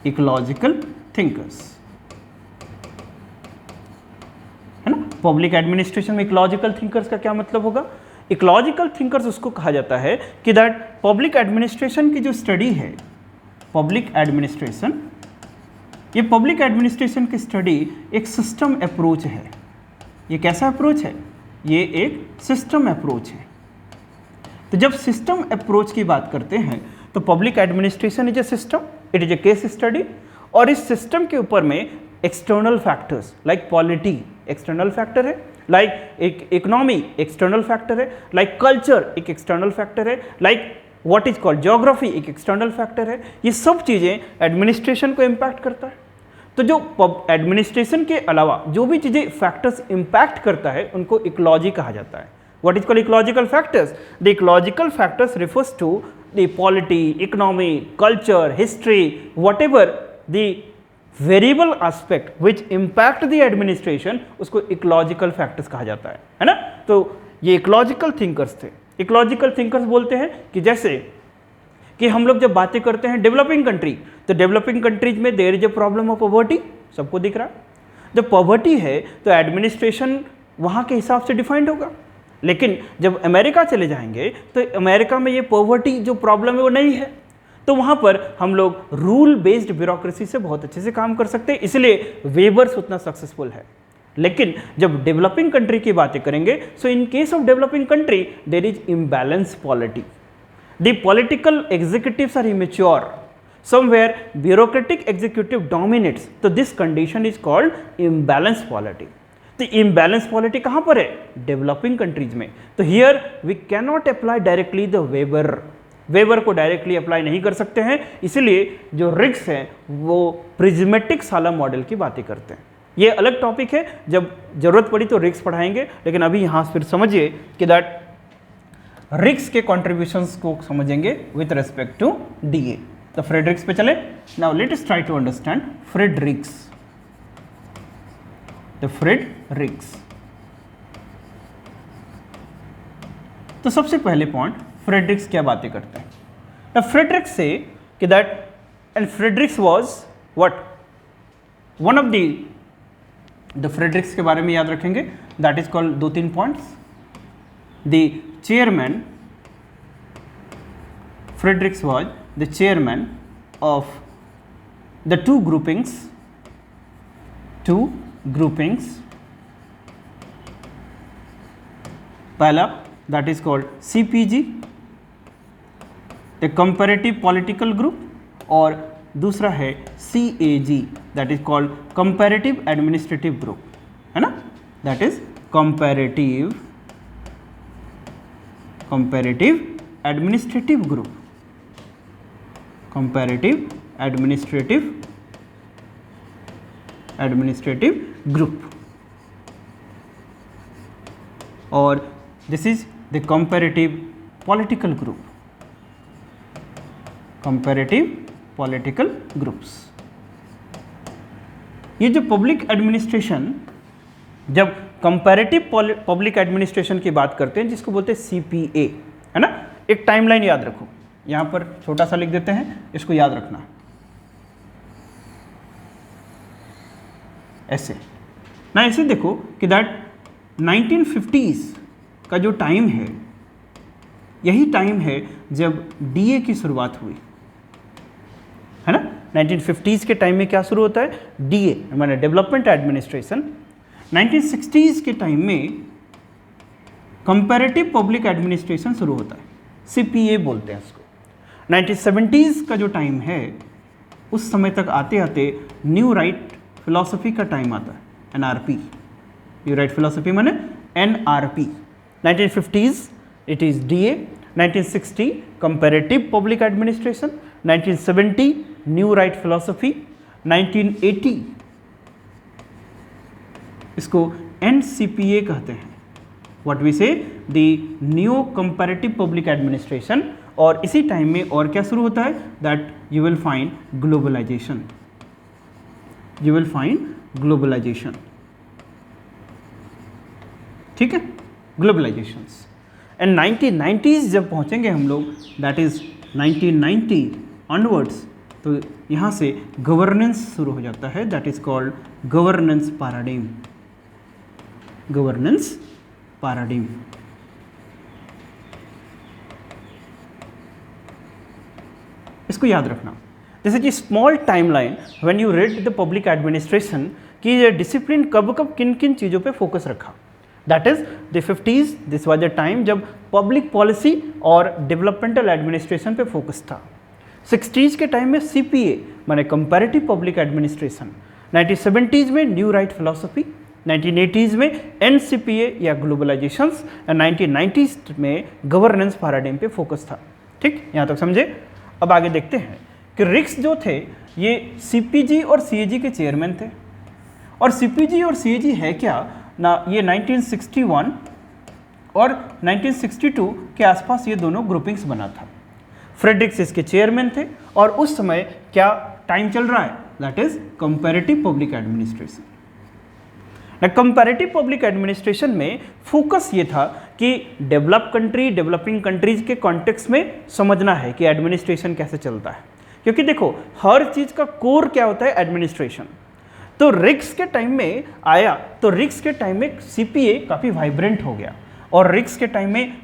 इकोलॉजिकल थिंकर्स, है ना। पब्लिक एडमिनिस्ट्रेशन में इकोलॉजिकल थिंकर्स का क्या मतलब होगा? इकोलॉजिकल थिंकर्स उसको कहा जाता है कि दैट पब्लिक एडमिनिस्ट्रेशन की जो स्टडी है, पब्लिक एडमिनिस्ट्रेशन, ये पब्लिक एडमिनिस्ट्रेशन की स्टडी एक सिस्टम अप्रोच है। ये कैसा अप्रोच है? ये एक सिस्टम अप्रोच है। तो जब सिस्टम अप्रोच की बात करते हैं तो public administration is a system, it is a case study, और इस सिस्टम के ऊपर में external factors like polity external factor है, लाइक एक इकोनॉमी एक्सटर्नल फैक्टर है, लाइक कल्चर एक एक्सटर्नल फैक्टर है, like what is called geography एक एक्सटर्नल फैक्टर है। ये सब चीज़ें एडमिनिस्ट्रेशन को इम्पैक्ट करता है। तो जो एडमिनिस्ट्रेशन के अलावा जो भी चीज़ें फैक्टर्स इम्पैक्ट करता है उनको इकोलॉजी कहा जाता है। What is called ecological factors? The ecological factors refers to the polity, economy, culture, history, whatever the variable aspect which impact the administration, उसको इकोलॉजिकल फैक्टर्स कहा जाता है ना। तो ये इकोलॉजिकल थिंकर्स थे। इकोलॉजिकल थिंकर्स बोलते हैं कि जैसे कि हम लोग जब बातें करते हैं डेवलपिंग कंट्री, तो डेवलपिंग कंट्रीज में there is a problem of poverty, सबको दिख रहा है। जब पॉवर्टी है तो एडमिनिस्ट्रेशन वहाँ के हिसाब से डिफाइंड होगा, लेकिन जब अमेरिका चले जाएंगे तो अमेरिका में ये पॉवर्टी जो प्रॉब्लम है वो नहीं है, तो वहाँ पर हम लोग रूल बेस्ड ब्यूरोक्रेसी से बहुत अच्छे से काम कर सकते हैं, इसलिए वेबर्स उतना सक्सेसफुल है। लेकिन जब डेवलपिंग कंट्री की बातें करेंगे, so in case of developing country there is imbalance polity, the political executives are immature, somewhere bureaucratic executive dominates, so this condition is called imbalance polity। तो imbalance polity कहाँ पर है? डेवलपिंग कंट्रीज में। तो here we cannot apply directly the weber को directly apply नहीं कर सकते हैं, इसलिए जो रिक्स है वो प्रिज्मेटिक साला मॉडल की बातें करते हैं। ये अलग टॉपिक है, जब जरूरत पड़ी तो रिक्स पढ़ाएंगे, लेकिन अभी यहाँ फिर समझिए कि दैट रिक्स के कॉन्ट्रीब्यूशंस को समझेंगे विथ रेस्पेक्ट टू डीए। तो फ्रेडरिक्स पे चले। Now let us try to understand Fred Riggs. The Fred Riggs, तो सबसे पहले पॉइंट, फ्रेडरिक्स क्या बातें करते हैं? द फ्रेडरिक्स से कि that and Fredericks was what one of the Fredericks के बारे में याद रखेंगे, that is called 2-3 points. The chairman, Fredericks was the chairman of the two groupings, पहला that is called CPG, the comparative political group, और दूसरा है CAG, that is called comparative administrative group, है ना, that is comparative administrative group, comparative administrative group। और this is the comparative political group, comparative political groups. ये जो public administration, जब comparative public administration की बात करते हैं जिसको बोलते हैं CPA, है ना। एक टाइमलाइन याद रखो, यहाँ पर छोटा सा लिख देते हैं, इसको याद रखना ऐसे ना। ऐसे देखो कि दैट 1950s का जो टाइम है, यही टाइम है जब DA की शुरुआत हुई, है ना। 1950s के टाइम में क्या शुरू होता है, DA माने डेवलपमेंट एडमिनिस्ट्रेशन। 1960s के टाइम में कंपैरेटिव पब्लिक एडमिनिस्ट्रेशन शुरू होता है, CPA बोलते हैं इसको। 1970s का जो टाइम है, उस समय तक आते आते न्यू राइट फिलॉसफी का टाइम आता है, NRP, न्यू राइट फिलॉसफी माने NRP। 1950s it is DA, 1960 comparative public administration, 1970 new right philosophy, 1980 इसको NCPA कहते हैं, what we say the new comparative public administration. और इसी टाइम में और क्या शुरू होता है, that you will find globalisation, you will find globalisation, ठीक है, ग्लोबलाइजेशंस। एंड 1990s जब पहुंचेंगे हम लोग, दैट इज 1990 ऑनवर्ड्स, तो यहाँ से गवर्नेंस शुरू हो जाता है, that is called governance paradigm, governance paradigm. इसको याद रखना, जैसे कि small timeline when you read the public administration कि ये डिसिप्लिन कब कब किन किन चीज़ों पे फोकस रखा। That is the 50s, this was the time जब पब्लिक पॉलिसी और डेवलपमेंटल एडमिनिस्ट्रेशन पे फोकस था। 60s के टाइम में CPA माने कंपैरेटिव पब्लिक एडमिनिस्ट्रेशन, 1970s में न्यू राइट फिलॉसफी, 1980s में NCPA या ग्लोबलाइजेशंस, एंड 1990s में गवर्नेंस पैराडाइम पे फोकस था। ठीक, यहाँ तक समझे। अब आगे देखते हैं कि रिक्स जो थे ये CPG और CAG के चेयरमैन थे। और CPG और CAG है क्या ना, ये 1961 और 1962 के आसपास ये दोनों ग्रुपिंग्स बना था। फ्रेडरिक्स इसके चेयरमैन थे और उस समय क्या टाइम चल रहा है, that is comparative public administration. Comparative public administration में फोकस ये था कि डेवलप कंट्री, डेवलपिंग कंट्रीज के कॉन्टेक्स्ट में समझना है कि एडमिनिस्ट्रेशन कैसे चलता है, क्योंकि देखो हर चीज़ का कोर क्या होता है, एडमिनिस्ट्रेशन। तो रिक्स के टाइम में आया, तो रिक्स के टाइम में CPA काफ़ी वाइब्रेंट हो गया, और रिक्स के टाइम में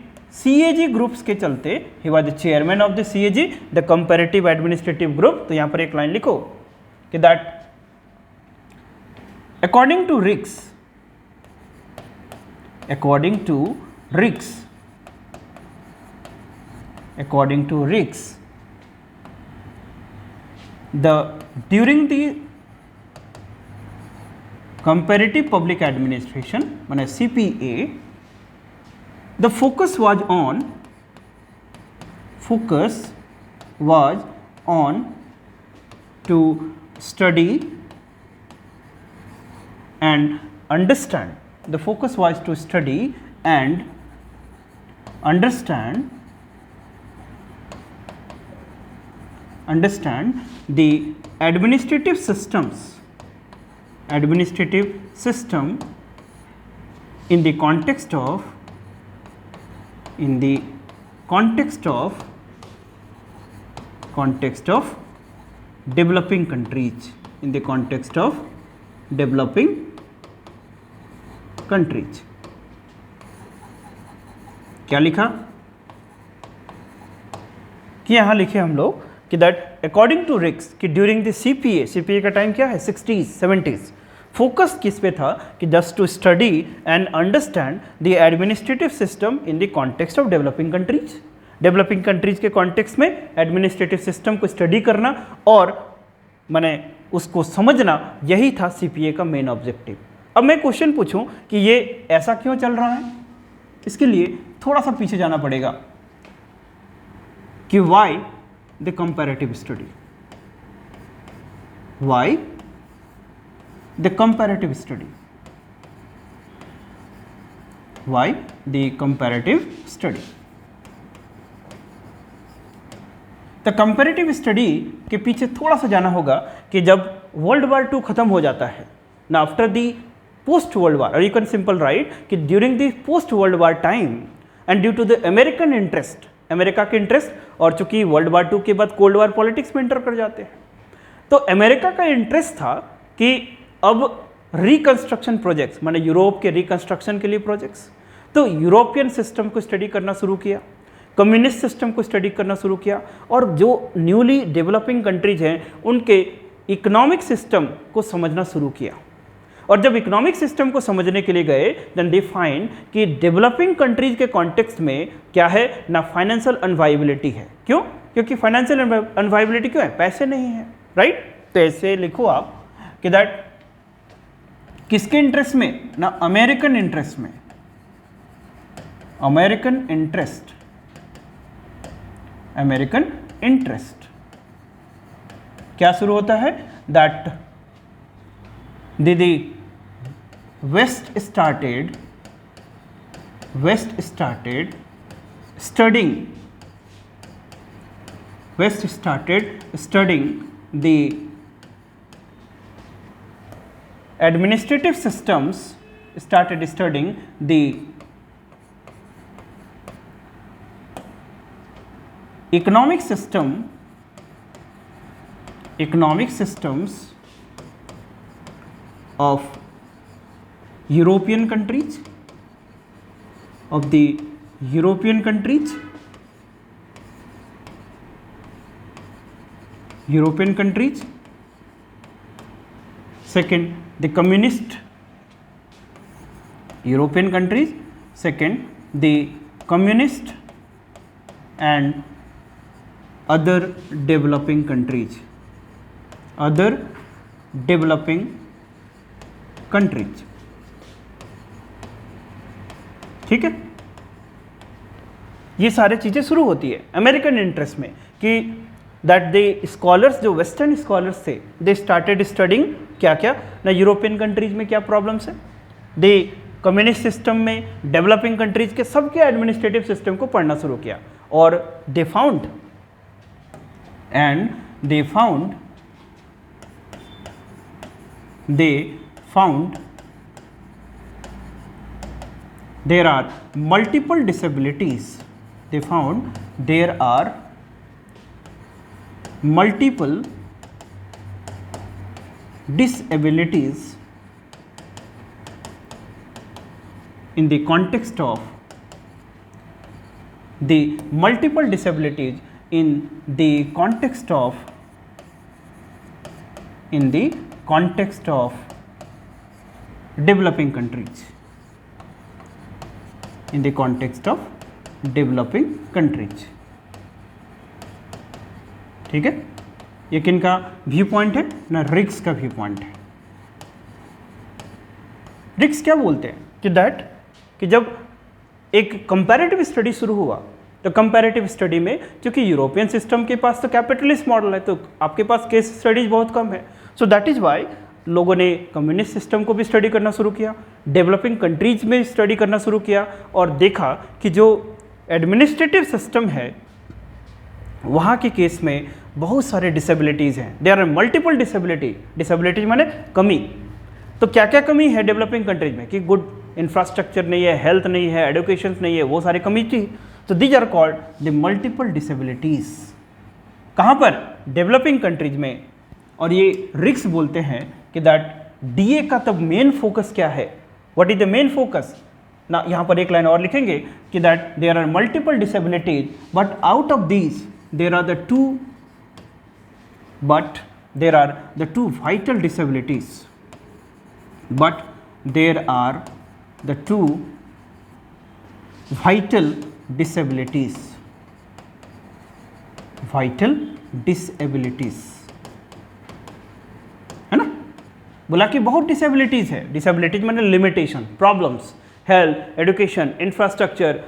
CAG ग्रुप्स के चलते he was the chairman of the CAG, the comparative administrative group. तो यहाँ पर एक लाइन लिखो कि that according to Ricks, during the comparative public administration माने CPA, the focus was on to study and understand. The focus was to study and understand the administrative system in the context of developing countries, in the context of developing countries। क्या लिखा कि यहाँ लिखे हम लोग कि that according to Riggs कि during the CPA का टाइम क्या है, 60s 70s। फोकस किस पे था कि just to study and understand the administrative system in the context of developing countries. Developing countries के कॉन्टेक्स्ट में एडमिनिस्ट्रेटिव सिस्टम को स्टडी करना और माने उसको समझना, यही था CPA का मेन ऑब्जेक्टिव। अब मैं क्वेश्चन पूछूं कि ये ऐसा क्यों चल रहा है, इसके लिए थोड़ा सा पीछे जाना पड़ेगा कि why the comparative study, why the comparative study. Why the comparative study. तो कंपैरेटिव स्टडी के पीछे थोड़ा सा जाना होगा कि जब वर्ल्ड वार 2 खत्म हो जाता है ना, after the post world war, और यू कैन सिंपल राइट कि during the post world war time and due to the American interest, America के इंटरेस्ट, और चूंकि वर्ल्ड वार 2 के बाद कोल्ड वार पॉलिटिक्स में एंटर कर जाते हैं, तो अमेरिका का इंटरेस्ट था कि अब रिकंस्ट्रक्शन प्रोजेक्ट्स, माने यूरोप के रिकंस्ट्रक्शन के लिए प्रोजेक्ट्स, तो यूरोपियन सिस्टम को स्टडी करना शुरू किया, कम्युनिस्ट सिस्टम को स्टडी करना शुरू किया, और जो न्यूली डेवलपिंग कंट्रीज हैं उनके इकोनॉमिक सिस्टम को समझना शुरू किया। और जब इकोनॉमिक सिस्टम को समझने के लिए गए, देन दे फाइंड कि डेवलपिंग कंट्रीज के कॉन्टेक्स्ट में क्या है ना, फाइनेंशियल अनवाइबिलिटी है। क्यों? क्योंकि फाइनेंशियल अनवाइबिलिटी क्यों है? पैसे नहीं है, राइट। तो ऐसे लिखो आप कि दैट किसके इंटरेस्ट में ना, अमेरिकन इंटरेस्ट में, अमेरिकन इंटरेस्ट, अमेरिकन इंटरेस्ट क्या शुरू होता है, that the West started studying the administrative systems, started studying the economic systems of European countries, of the European countries, second the communist European countries, second the communist and other developing countries, ठीक है। ये सारी चीजें शुरू होती है American interest में कि दैट दे स्कॉलर्स, जो वेस्टर्न स्कॉलर्स थे, दे स्टार्टेड स्टडिंग क्या क्या ना, यूरोपियन कंट्रीज में क्या प्रॉब्लम्स है, दे कम्युनिस्ट सिस्टम में, डेवलपिंग कंट्रीज के सबके एडमिनिस्ट्रेटिव सिस्टम को पढ़ना शुरू किया, और they found there are multiple disabilities. They found there are multiple disabilities in the context of developing countries, in the context of developing countries। ठीक है, ये किन का व्यू पॉइंट है ना, रिक्स का व्यू पॉइंट है। रिक्स क्या बोलते हैं कि दैट कि जब एक कंपैरेटिव स्टडी शुरू हुआ, तो कंपैरेटिव स्टडी में क्योंकि यूरोपियन सिस्टम के पास तो कैपिटलिस्ट मॉडल है, तो आपके पास केस स्टडीज बहुत कम है, सो दैट इज वाई लोगों ने कम्युनिस्ट सिस्टम को भी स्टडी करना शुरू किया, डेवलपिंग कंट्रीज में स्टडी करना शुरू किया, और देखा कि जो एडमिनिस्ट्रेटिव सिस्टम है वहाँ के केस में बहुत सारे डिसेबिलिटीज़ हैं। देयर आर मल्टीपल डिसेबिलिटीज माने कमी। तो क्या क्या कमी है डेवलपिंग कंट्रीज में कि गुड इंफ्रास्ट्रक्चर नहीं है, हेल्थ नहीं है, एजुकेशन नहीं है, वो सारी कमी थी। तो these are called the multiple disabilities. कहाँ पर? डेवलपिंग कंट्रीज में। और ये रिक्स बोलते हैं कि दैट डीए का तब मेन फोकस क्या है, what is the main focus ना। यहाँ पर एक लाइन और लिखेंगे कि that there are multiple disabilities but out of these there are the two vital disabilities, but there are the two vital disabilities, है ना। बोला कि बहुत डिसेबिलिटीज है। डिसेबिलिटीज माने limitation, problems, health, education, infrastructure,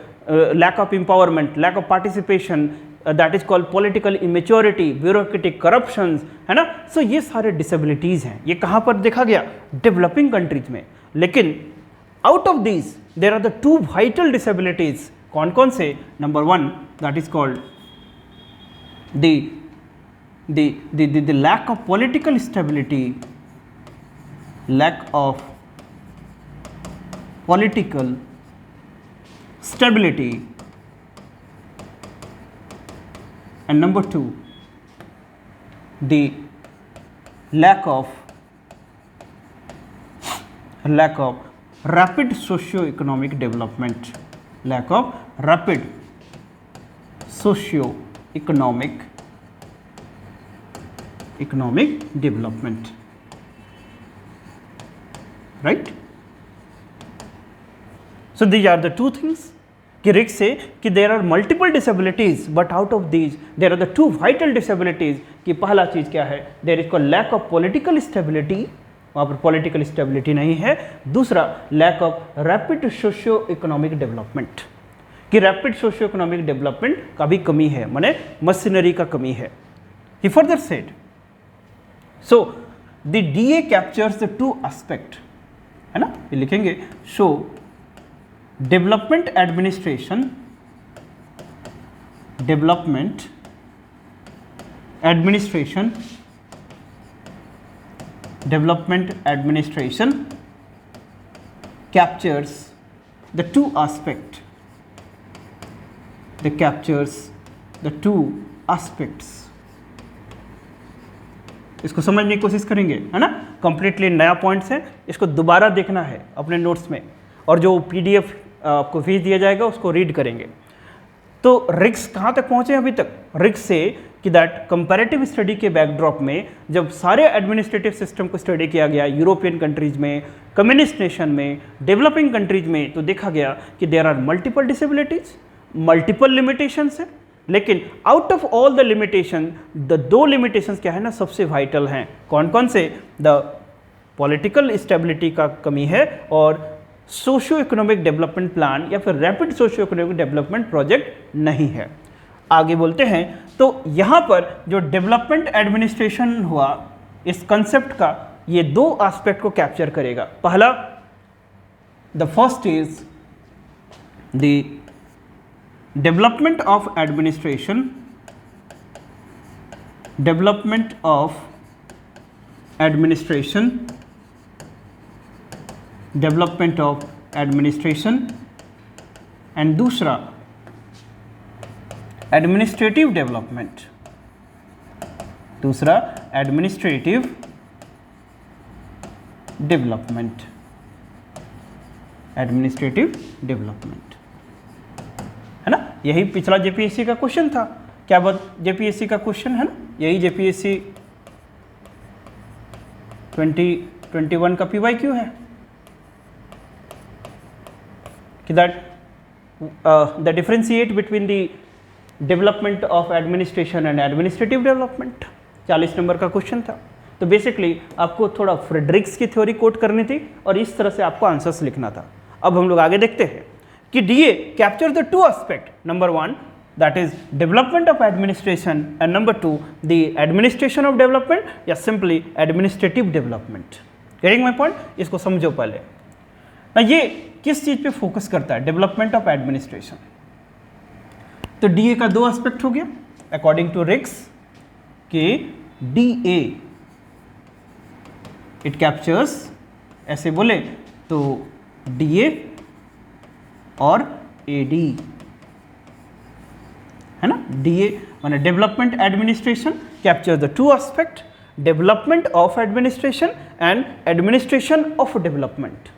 lack of empowerment, lack of participation, that is called political immaturity, bureaucratic corruptions, है ना। सो ये सारे डिसेबिलिटीज़ हैं। ये कहाँ पर देखा गया? डेवलपिंग कंट्रीज में। लेकिन out of these there are the two vital disabilities. कौन कौन से? Number 1 that is called the lack of political stability, lack of political stability, and number 2 the lack of rapid socio-economic development, lack of rapid socio-economic development, right? So these are the two things कि Riggs से कि there are multiple disabilities but out of these there are the two vital disabilities. कि पहला चीज क्या है? There is called lack of political stability, वहाँ पर पॉलिटिकल स्टेबिलिटी नहीं है. दूसरा lack of rapid socio economic development, कि रैपिड सोशियो इकोनॉमिक डेवलपमेंट का भी कमी है, माने मशीनरी का कमी है. He further said so the DA captures the two aspect, है ना, ये लिखेंगे. सो development administration captures the two aspects. They captures the two aspects. इसको समझने की कोशिश करेंगे, है ना. कंप्लीटली नया पॉइंट्स है, इसको दोबारा देखना है अपने नोट्स में, और जो PDF आपको फीस दिया जाएगा उसको रीड करेंगे. तो रिक्स कहाँ तक पहुँचे अभी तक? रिक्स से कि दैट कंपैरेटिव स्टडी के बैकड्रॉप में जब सारे एडमिनिस्ट्रेटिव सिस्टम को स्टडी किया गया यूरोपियन कंट्रीज में, कम्युनिस्ट नेशन में, डेवलपिंग कंट्रीज में, तो देखा गया कि there are multiple disabilities, multiple limitations है. लेकिन out of all the limitation, the दो लिमिटेशंस क्या है ना, सबसे वाइटल हैं. कौन कौन से? द पॉलिटिकल स्टेबिलिटी का कमी है और सोशियो इकोनॉमिक डेवलपमेंट प्लान या फिर rapid socio economic development project नहीं है. आगे बोलते हैं. तो यहाँ पर जो डेवलपमेंट एडमिनिस्ट्रेशन हुआ, इस कंसेप्ट का ये दो एस्पेक्ट को कैप्चर करेगा. पहला, the first is the development of administration, development of administration, development of administration, and दूसरा एडमिनिस्ट्रेटिव डेवलपमेंट. दूसरा एडमिनिस्ट्रेटिव डेवलपमेंट, एडमिनिस्ट्रेटिव डेवलपमेंट, है ना. यही पिछला JPSC का क्वेश्चन था. क्या बात, JPSC का क्वेश्चन है ना, यही JPSC 2021 का PYQ है कि that the differentiate between the development of administration and administrative development. 40 number का क्वेश्चन था. तो बेसिकली आपको थोड़ा फ्रेडरिक्स की थ्योरी कोट करनी थी और इस तरह से आपको आंसर्स लिखना था. अब हम लोग आगे देखते हैं कि DA capture the two aspect. Number 1 that is development of administration and number 2 the administration of development या simply administrative development. Getting my point? इसको समझो पहले. ना ये किस चीज पे फोकस करता है? Development of administration. तो DA का दो एस्पेक्ट हो गया अकॉर्डिंग टू रिक्स कि DA इट कैप्चर्स, ऐसे बोले तो DA और AD, है ना. DA माने development administration capture the two aspect, development of administration and administration of development.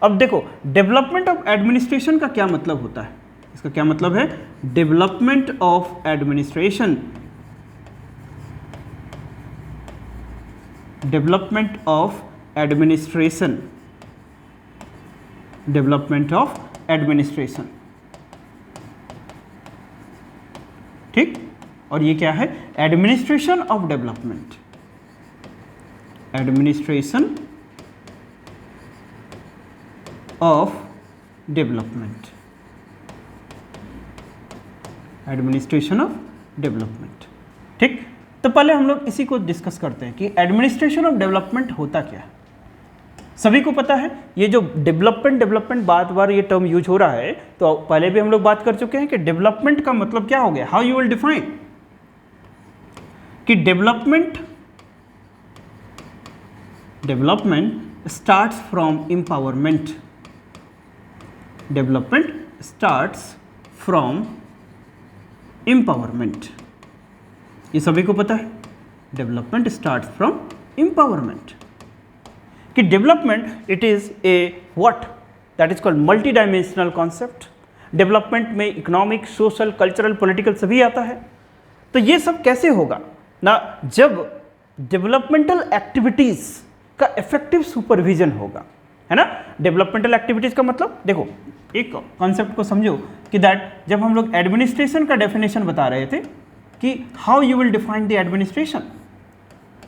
अब देखो डेवलपमेंट ऑफ एडमिनिस्ट्रेशन का क्या मतलब होता है? इसका क्या मतलब है? Development of administration, development of administration, development of administration. ठीक. और ये क्या है? Administration of development, administration of development, administration of development. ठीक. तो पहले हम लोग इसी को डिस्कस करते हैं कि एडमिनिस्ट्रेशन ऑफ डेवलपमेंट होता क्या है. सभी को पता है ये जो डेवलपमेंट बार बार ये टर्म यूज हो रहा है, तो पहले भी हम लोग बात कर चुके हैं कि डेवलपमेंट का मतलब क्या हो गया, हाउ यू विल डिफाइन कि development starts from empowerment, development starts from empowerment, ये सभी को पता है, डेवलपमेंट स्टार्ट्स फ्रॉम एम्पावरमेंट। कि development it is a what that is called multi dimensional concept. Development में इकोनॉमिक, सोशल, कल्चरल, पॉलिटिकल सभी आता है। तो ये सब कैसे होगा ना, जब डेवलपमेंटल एक्टिविटीज का इफेक्टिव सुपरविजन होगा, है ना। डेवलपमेंटल एक्टिविटीज का मतलब देखो, एक कॉन्सेप्ट को समझो कि दैट जब हम लोग एडमिनिस्ट्रेशन का डेफिनेशन बता रहे थे कि how you will define the administration,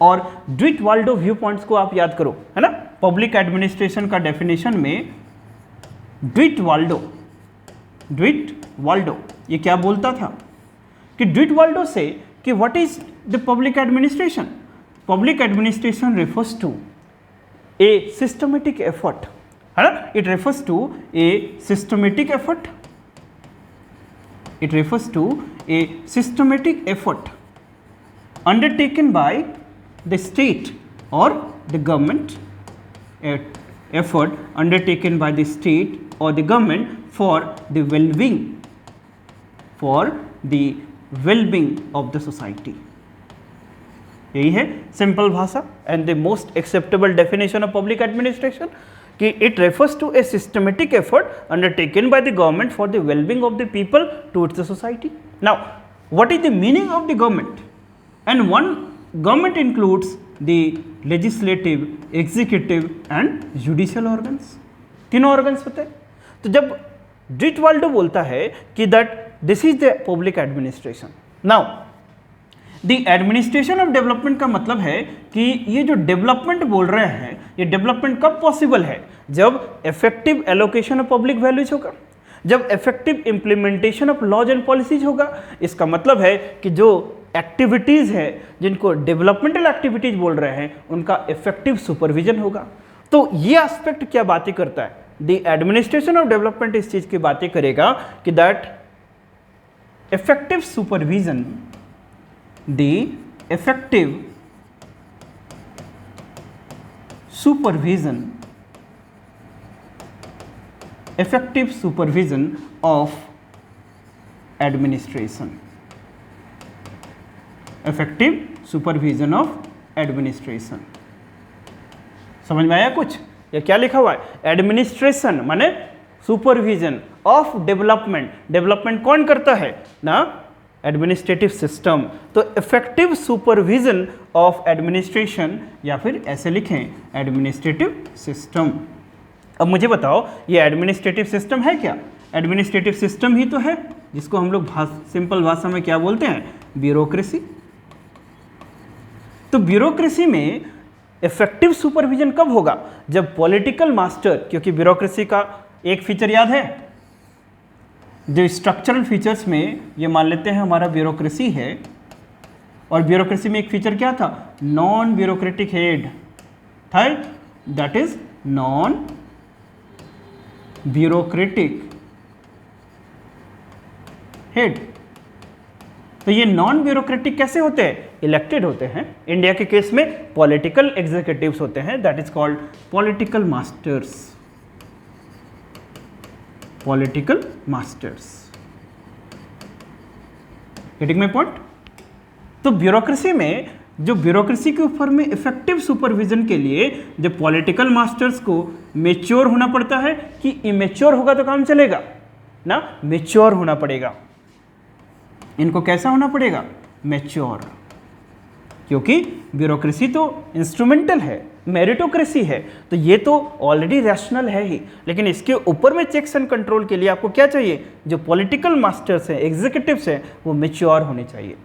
और ड्विट वाल्डो व्यू पॉइंट्स को आप याद करो, है ना। पब्लिक एडमिनिस्ट्रेशन का डेफिनेशन में ड्विट वाल्डो ये क्या बोलता था कि ड्विट वाल्डो से कि what is the public administration, public administration refers to a systematic effort, है ना, it refers to a systematic effort, it refers to a systematic effort undertaken by the state or the government, effort undertaken by the state or the government for the well-being of the society। यही है simple भाषा and the most acceptable definition of public administration कि it refers to a systematic effort undertaken by the government for the wellbeing of the people towards the society. Now what is the meaning of the government, and one government includes the legislative, executive and judicial organs, तीनों organs होते हैं। तो जब Dwight Waldo बोलता है कि that this is the public administration, now the administration of development का मतलब है कि ये जो डेवलपमेंट बोल रहे हैं, ये डेवलपमेंट कब पॉसिबल है, जब effective allocation of public values होगा, जब effective implementation of laws and policies होगा। इसका मतलब है कि जो एक्टिविटीज़ है जिनको डेवलपमेंटल एक्टिविटीज बोल रहे हैं, उनका इफेक्टिव सुपरविजन होगा। तो ये एस्पेक्ट क्या बातें करता है, द एडमिनिस्ट्रेशन ऑफ डेवलपमेंट इस चीज़ की बातें करेगा कि that effective supervision, the effective supervision of administration, effective supervision of administration। समझ में आया कुछ, या क्या लिखा हुआ है, एडमिनिस्ट्रेशन माने सुपरविजन ऑफ डेवलपमेंट, डेवलपमेंट कौन करता है ना, एडमिनिस्ट्रेटिव सिस्टम। तो इफेक्टिव सुपरविजन ऑफ एडमिनिस्ट्रेशन, या फिर ऐसे लिखें एडमिनिस्ट्रेटिव सिस्टम। अब मुझे बताओ ये एडमिनिस्ट्रेटिव सिस्टम है क्या, एडमिनिस्ट्रेटिव सिस्टम ही तो है जिसको हम लोग सिंपल भाषा में क्या बोलते हैं, ब्यूरोक्रेसी। तो ब्यूरोक्रेसी में इफेक्टिव सुपरविजन कब होगा, जब पॉलिटिकल मास्टर, क्योंकि ब्यूरोक्रेसी का एक फीचर याद है, जो स्ट्रक्चरल फीचर्स में ये मान लेते हैं हमारा ब्यूरोक्रेसी है, और ब्यूरोक्रेसी में एक फीचर क्या था, नॉन ब्यूरोक्रेटिक हेड था, that is non bureaucratic head. तो ये नॉन ब्यूरोक्रेटिक कैसे होते हैं, इलेक्टेड होते हैं। इंडिया के केस में पॉलिटिकल एग्जीक्यूटिव्स होते हैं, that is called political masters, political masters. Getting my point. तो ब्यूरोक्रेसी में, जो ब्यूरोक्रेसी के ऊपर में इफेक्टिव सुपरविजन के लिए जो पॉलिटिकल मास्टर्स को मेच्योर होना पड़ता है, कि इमेच्योर होगा तो काम चलेगा ना, मेच्योर होना पड़ेगा। इनको कैसा होना पड़ेगा, मेच्योर, क्योंकि ब्यूरोक्रेसी तो इंस्ट्रूमेंटल है, मेरिटोक्रेसी है, तो ये तो ऑलरेडी रैशनल है ही, लेकिन इसके ऊपर में चेक्स एंड कंट्रोल के लिए आपको क्या चाहिए, जो पॉलिटिकल मास्टर्स हैं, एग्जीक्यूटिव्स हैं, वो मैच्योर होने चाहिए।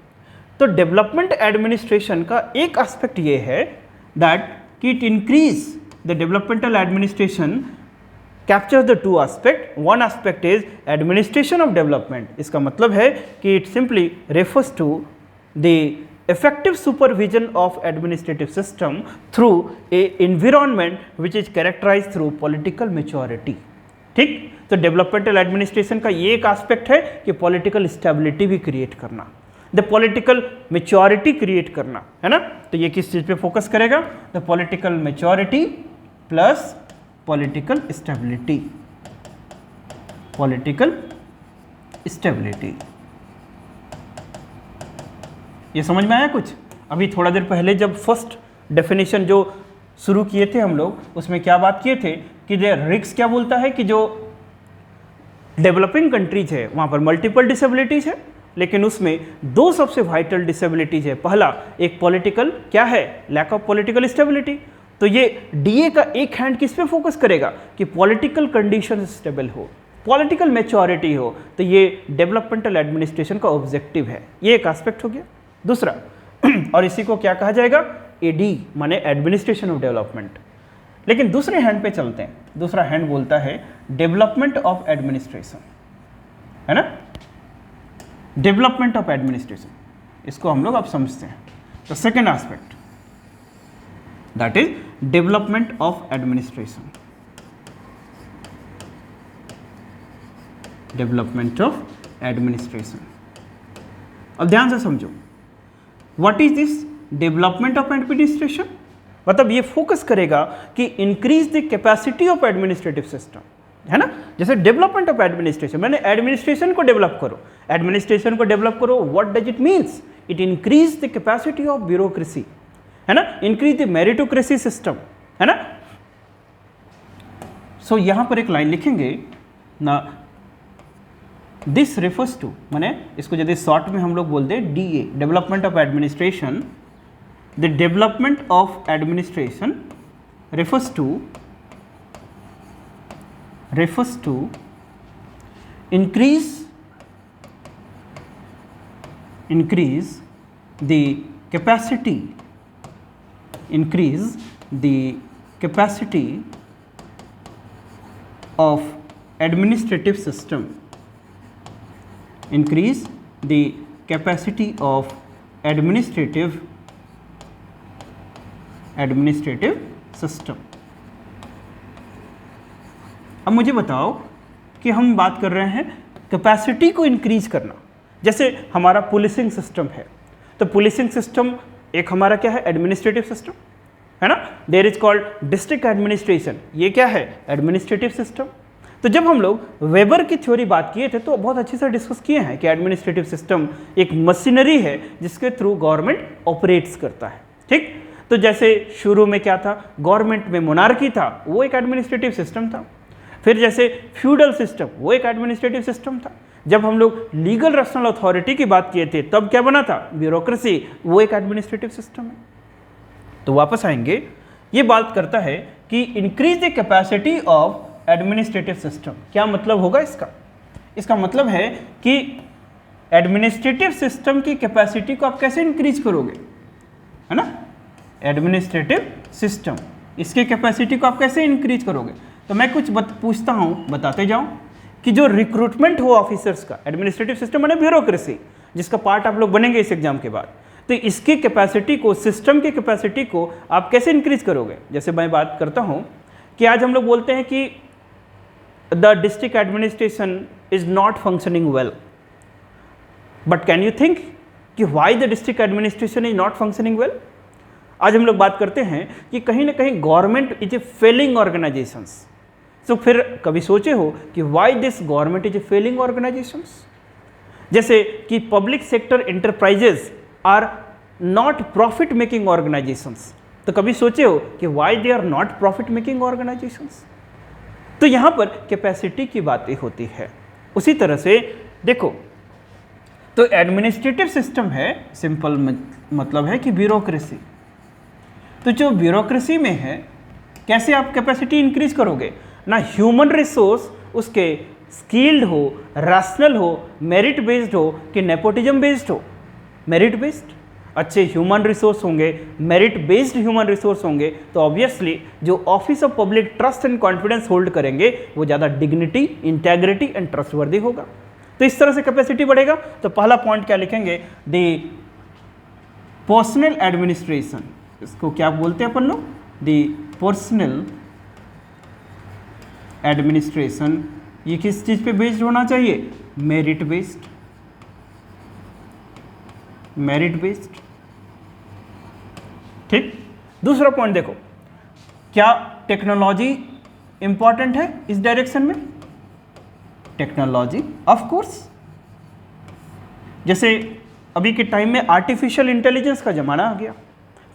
तो डेवलपमेंट एडमिनिस्ट्रेशन का एक एस्पेक्ट ये है दैट कि it increase the developmental administration captures the two aspect, one aspect is administration of development. इसका मतलब है कि it simply refers to the effective supervision of administrative system through a environment which is characterized through political maturity। ठीक, तो developmental administration का ये एक aspect है कि पॉलिटिकल स्टेबिलिटी भी क्रिएट करना, द पॉलिटिकल मेच्योरिटी क्रिएट करना, है ना। तो ये किस चीज पे फोकस करेगा, the political maturity plus political stability, political stability. ये समझ में आया कुछ। अभी थोड़ा देर पहले जब फर्स्ट डेफिनेशन जो शुरू किए थे हम लोग, उसमें क्या बात किए थे कि रिक्स क्या बोलता है कि जो डेवलपिंग कंट्रीज है वहाँ पर मल्टीपल डिसेबिलिटीज है, लेकिन उसमें दो सबसे वाइटल डिसेबिलिटीज है। पहला एक पॉलिटिकल क्या है, लैक ऑफ पॉलिटिकल स्टेबिलिटी। तो ये डीए का एक हैंड किस पे फोकस करेगा कि पॉलिटिकल कंडीशन स्टेबल हो, पॉलिटिकल मैच्योरिटी हो। तो ये डेवलपमेंटल एडमिनिस्ट्रेशन का ऑब्जेक्टिव है, ये एक एस्पेक्ट हो गया। दूसरा और इसी को क्या कहा जाएगा, एडी माने एडमिनिस्ट्रेशन ऑफ डेवलपमेंट। लेकिन दूसरे हैंड पे चलते हैं, दूसरा हैंड बोलता है डेवलपमेंट ऑफ एडमिनिस्ट्रेशन, है ना, डेवलपमेंट ऑफ एडमिनिस्ट्रेशन, इसको हम लोग अब समझते हैं। तो second aspect that is development of administration, development of administration. अब ध्यान से समझो, what is this development of administration, मतलब ये फोकस करेगा कि increase the capacity of administrative system, है ना। जैसे डेवलपमेंट ऑफ एडमिनिस्ट्रेशन मैंने एडमिनिस्ट्रेशन को डेवलप करो, एडमिनिस्ट्रेशन को डेवलप करो, what does it means, it increase the capacity of bureaucracy, है ना, इंक्रीज द मेरिटोक्रेसी सिस्टम, है ना। सो यहां पर एक लाइन लिखेंगे ना, दिस रेफर्स टू, माने इसको यदि शॉर्ट में हम लोग बोलते हैं DA, development of administration, the development of administration refers to increase the capacity of administrative system, increase the capacity of administrative system. अब मुझे बताओ कि हम बात कर रहे हैं कैपेसिटी को इंक्रीज करना। जैसे हमारा पुलिसिंग सिस्टम है, तो पुलिसिंग सिस्टम एक हमारा क्या है, एडमिनिस्ट्रेटिव सिस्टम, है ना। There is called district administration, ये क्या है, एडमिनिस्ट्रेटिव सिस्टम। तो जब हम लोग वेबर की थ्योरी बात किए थे तो बहुत अच्छे से डिस्कस किए हैं कि एडमिनिस्ट्रेटिव सिस्टम एक मशीनरी है जिसके थ्रू गवर्नमेंट ऑपरेट्स करता है, ठीक। तो जैसे शुरू में क्या था, गवर्नमेंट में मोनार्की था, वो एक एडमिनिस्ट्रेटिव सिस्टम था। फिर जैसे फ्यूडल सिस्टम, वो एक एडमिनिस्ट्रेटिव सिस्टम था। जब हम लोग लीगल रेशनल अथॉरिटी की बात किए थे तब क्या बना था, ब्यूरोक्रेसी, वो एक एडमिनिस्ट्रेटिव सिस्टम है। तो वापस आएंगे, ये बात करता है कि increase the capacity of administrative system. क्या मतलब होगा इसका, इसका मतलब है कि एडमिनिस्ट्रेटिव सिस्टम की कैपेसिटी को आप कैसे इंक्रीज करोगे, है ना, एडमिनिस्ट्रेटिव सिस्टम, इसके कैपेसिटी को आप कैसे इंक्रीज करोगे। तो मैं कुछ पूछता हूँ, बताते जाऊँ कि जो रिक्रूटमेंट हो ऑफिसर्स का, एडमिनिस्ट्रेटिव सिस्टम माने ब्यूरोक्रेसी, जिसका पार्ट आप लोग बनेंगे इस एग्जाम के बाद, तो इसकी कैपेसिटी को, सिस्टम की कैपेसिटी को आप कैसे इंक्रीज करोगे। जैसे मैं बात करता हूँ कि आज हम लोग बोलते हैं कि the district administration is not functioning well, but can you think कि why the district administration is not functioning well. आज हम लोग बात करते हैं कि कहीं ना कहीं government is a failing organisations. तो फिर कभी सोचे हो कि why this government is a failing organisations. जैसे कि public sector enterprises are not profit making organisations, तो कभी सोचे हो कि why they are not profit making organisations. तो यहाँ पर कैपेसिटी की बातें होती है। उसी तरह से देखो, तो एडमिनिस्ट्रेटिव सिस्टम है, सिंपल मतलब है कि ब्यूरोक्रेसी। तो जो ब्यूरोक्रेसी में है, कैसे आप कैपेसिटी इंक्रीज करोगे ना, ह्यूमन रिसोर्स उसके स्किल्ड हो, रैशनल हो, मेरिट बेस्ड हो कि नेपोटिज्म बेस्ड हो। मेरिट बेस्ड, अच्छे ह्यूमन रिसोर्स होंगे, मेरिट बेस्ड ह्यूमन रिसोर्स होंगे, तो ऑब्वियसली जो office of public trust and confidence hold करेंगे वो ज़्यादा डिग्निटी, इंटेग्रिटी एंड ट्रस्टवर्दी होगा। तो इस तरह से कैपेसिटी बढ़ेगा। तो पहला पॉइंट क्या लिखेंगे, द पर्सनल एडमिनिस्ट्रेशन, इसको क्या बोलते हैं अपन लोग, दी पर्सनल एडमिनिस्ट्रेशन। ये किस चीज पे बेस्ड होना चाहिए, मेरिट बेस्ड, मेरिट बेस्ड। ठीक, दूसरा पॉइंट देखो, क्या टेक्नोलॉजी इंपॉर्टेंट है इस डायरेक्शन में, टेक्नोलॉजी ऑफ कोर्स। जैसे अभी के टाइम में आर्टिफिशियल इंटेलिजेंस का ज़माना आ गया,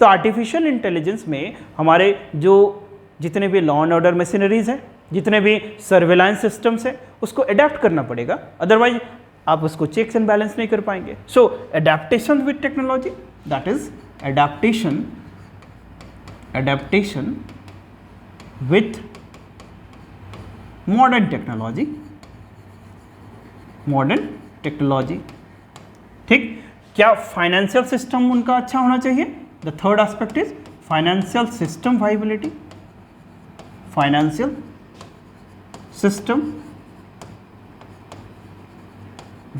तो आर्टिफिशियल इंटेलिजेंस में हमारे जो जितने भी लॉ एंड ऑर्डर मशीनरीज हैं, जितने भी सर्वेलांस सिस्टम्स हैं, उसको अडेप्ट करना पड़ेगा, अदरवाइज आप उसको चेक्स एंड बैलेंस नहीं कर पाएंगे। So adaptation with technology, that is adaptation, adaptation with modern technology, modern technology. ठीक, क्या फाइनेंशियल सिस्टम उनका अच्छा होना चाहिए, the third aspect is financial system viability, financial system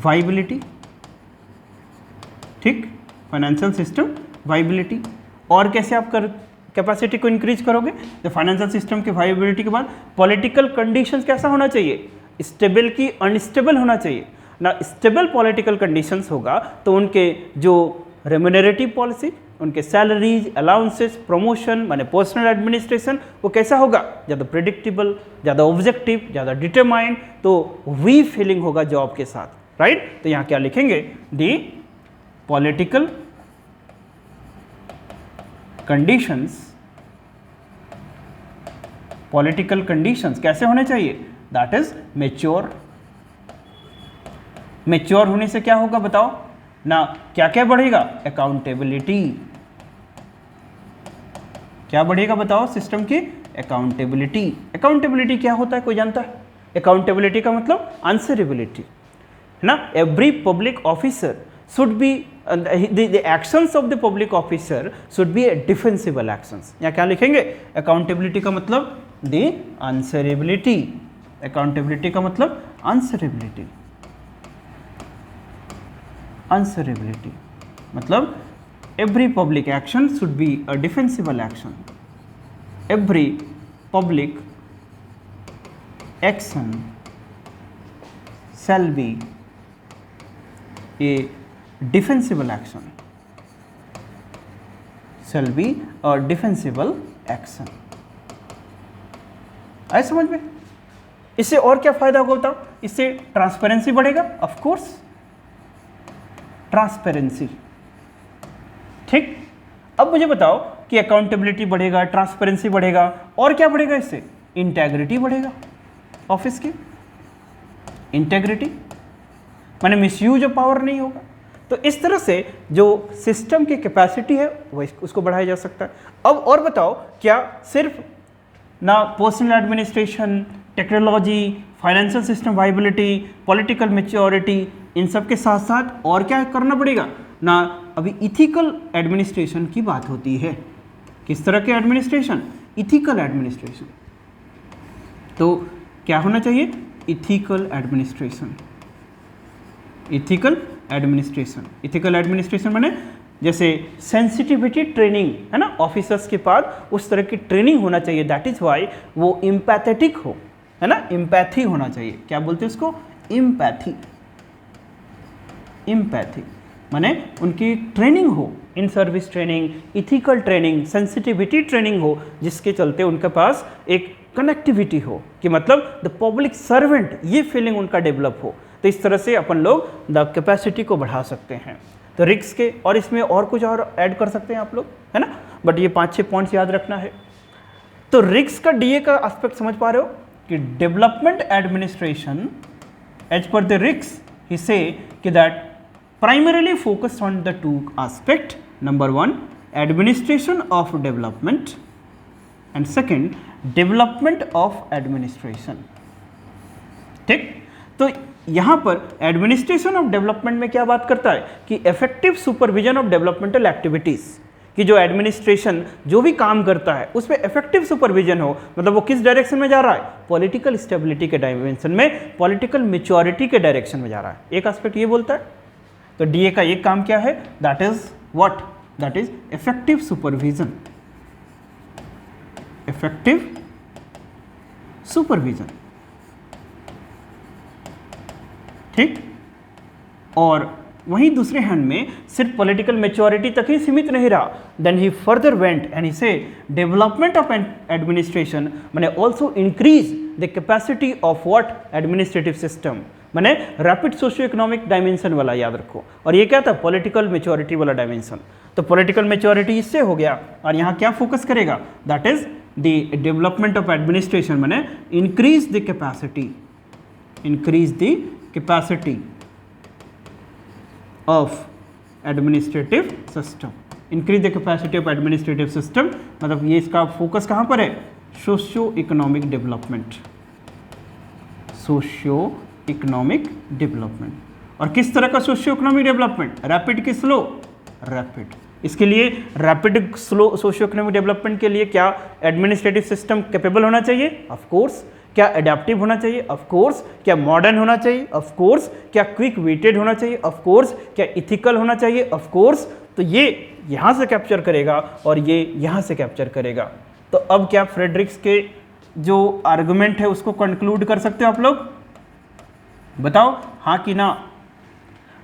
viability. ठीक, फाइनेंशियल सिस्टम वाइबिलिटी। और कैसे आप कैपेसिटी को इंक्रीज करोगे, तो फाइनेंशियल सिस्टम की वाइबिलिटी के बाद पॉलिटिकल कंडीशंस कैसा होना चाहिए, स्टेबल की अनस्टेबल होना चाहिए ना। स्टेबल पॉलिटिकल कंडीशंस होगा तो उनके जो रेम्यूनरेटिव पॉलिसी, उनके सैलरीज, अलाउंसेस, प्रमोशन, माने पर्सनल एडमिनिस्ट्रेशन, वो कैसा होगा, ज़्यादा प्रिडिक्टेबल, ज़्यादा ऑब्जेक्टिव, ज़्यादा डिटरमाइंड, तो वी फीलिंग होगा जॉब के साथ, राइट। तो यहाँ क्या लिखेंगे, the political conditions, political conditions कैसे होने चाहिए, दैट इज मेच्योर। मेच्योर होने से क्या होगा बताओ ना, क्या क्या बढ़ेगा, अकाउंटेबिलिटी। क्या बढ़ेगा बताओ सिस्टम की, अकाउंटेबिलिटी। अकाउंटेबिलिटी क्या होता है, कोई जानता है? अकाउंटेबिलिटी का मतलब आंसरेबिलिटी है ना। Every public officer should be the actions of the public officer should be a defensible actions। यहाँ क्या लिखेंगे, अकाउंटेबिलिटी का मतलब the answerability, अकाउंटेबिलिटी का मतलब answerability, answerability मतलब every public action should be a defensible action, every public action shall be a defensible action, shall be a defensible action। आए समझ में? इससे और क्या फायदा होगा बताओ, इससे ट्रांसपेरेंसी बढ़ेगा, ऑफ कोर्स ट्रांसपेरेंसी। ठीक, अब मुझे बताओ कि अकाउंटेबिलिटी बढ़ेगा, ट्रांसपेरेंसी बढ़ेगा, और क्या बढ़ेगा इससे, इंटेग्रिटी बढ़ेगा, ऑफिस की इंटेग्रिटी, माने मिसयूज ऑफ पावर नहीं होगा। तो इस तरह से जो सिस्टम की कैपेसिटी है वो उसको बढ़ाया जा सकता है। अब और बताओ, क्या सिर्फ ना personal administration, technology, financial system viability, political maturity, इन सब के साथ साथ और क्या करना पड़ेगा ना, अभी इथिकल एडमिनिस्ट्रेशन की बात होती है। किस तरह के एडमिनिस्ट्रेशन, इथिकल एडमिनिस्ट्रेशन। तो क्या होना चाहिए, ethical administration, ethical administration. Ethical administration माने जैसे सेंसिटिविटी ट्रेनिंग है ना, ऑफिसर्स के पास उस तरह की ट्रेनिंग होना चाहिए, दैट इज वाई वो इम्पैथेटिक हो, है ना, इम्पैथी होना चाहिए। क्या बोलते हैं उसको, इम्पैथी, इम्पैथी माने उनकी ट्रेनिंग हो, in service training, ethical training, sensitivity training हो, जिसके चलते उनके पास एक कनेक्टिविटी हो कि मतलब द पब्लिक सर्वेंट, ये फीलिंग उनका डेवलप हो। तो इस तरह से अपन लोग द कैपेसिटी को बढ़ा सकते हैं। तो रिक्स के और इसमें और कुछ और ऐड कर सकते हैं आप लोग, है ना, बट ये 5-6 पॉइंट्स याद रखना है। तो रिक्स का डीए का एस्पेक्ट समझ पा रहे हो कि development administration as per the Riggs ही से कि that primarily focused on the two aspect, number 1 administration of development and second development of administration। ठीक, तो यहाँ पर एडमिनिस्ट्रेशन ऑफ डेवलपमेंट में क्या बात करता है कि effective supervision of developmental activities, कि जो एडमिनिस्ट्रेशन जो भी काम करता है उस पर इफेक्टिव सुपरविजन हो, मतलब वो किस डायरेक्शन में जा रहा है, पॉलिटिकल स्टेबिलिटी के डायमेंशन में, पॉलिटिकल मैच्योरिटी के डायरेक्शन में जा रहा है। एक एस्पेक्ट ये बोलता है। तो डीए का एक काम क्या है, that is what, that is effective supervision, effective supervision, ठीक। और वहीं दूसरे हैंड में सिर्फ पॉलिटिकल मेच्योरिटी तक ही सीमित नहीं रहा, then he further went and he से डेवलपमेंट ऑफ एडमिनिस्ट्रेशन मैंने also increase the capacity of what administrative system, मैंने रैपिड सोशियो इकोनॉमिक डायमेंशन वाला याद रखो, और ये क्या था पॉलिटिकल मेच्योरिटी वाला डायमेंशन। तो पॉलिटिकल मेच्योरिटी इससे हो गया, और यहाँ क्या फोकस करेगा, that is the development of administration मैंने increase the capacity, increase the capacity of administrative system, increase the capacity of administrative system, मतलब ये इसका फोकस कहाँ पर है, socio economic development, socio economic development. और किस तरह का सोशियो इकोनॉमिक डेवलपमेंट, रैपिड कि स्लो, रैपिड। इसके लिए rapid slow socio economic development के लिए क्या एडमिनिस्ट्रेटिव सिस्टम कैपेबल होना चाहिए, ऑफ कोर्स। क्या एडेप्टिव होना चाहिए, ऑफ कोर्स। क्या मॉडर्न होना चाहिए, ऑफ कोर्स। क्या क्विक वेटेड होना चाहिए, ऑफ कोर्स। क्या इथिकल होना चाहिए, ऑफ कोर्स। तो ये यहाँ से कैप्चर करेगा और ये यहाँ से कैप्चर करेगा। तो अब क्या फ्रेडरिक्स के जो आर्गुमेंट है उसको कंक्लूड कर सकते हो आप लोग, बताओ हाँ कि ना।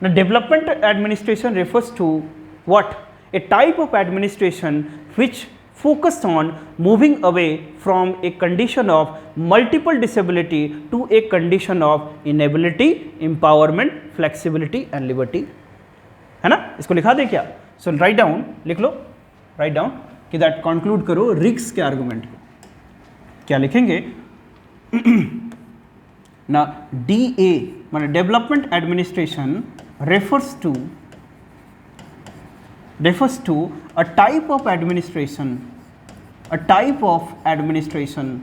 Development administration refers to what, a type of administration which focused on moving away from a condition of multiple disability to a condition of inability, empowerment, flexibility and liberty, है ना। इसको लिखा दे क्या, सो राइट डाउन, लिख लो, write down कि that conclude करो रिक्स के आर्गुमेंट को। क्या लिखेंगे ना, DA माने development administration refers to a type of administration, a type of administration,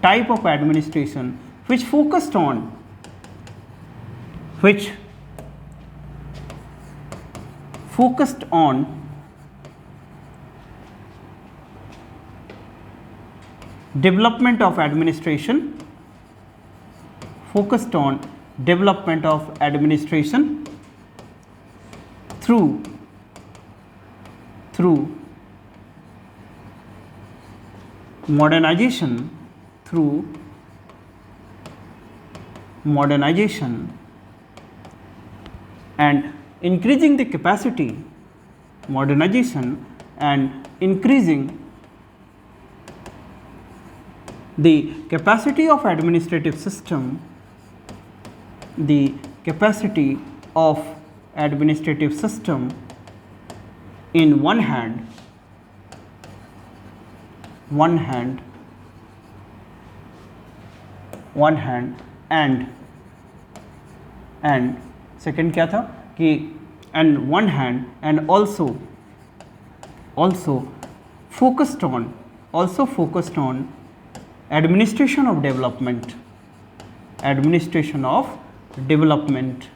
type of administration which focused on development of administration, focused on development of administration through modernization, and increasing the capacity, modernization and increasing the capacity of administrative system, the capacity of administrative system in one hand and second क्या था कि and one hand and also focused on administration of development,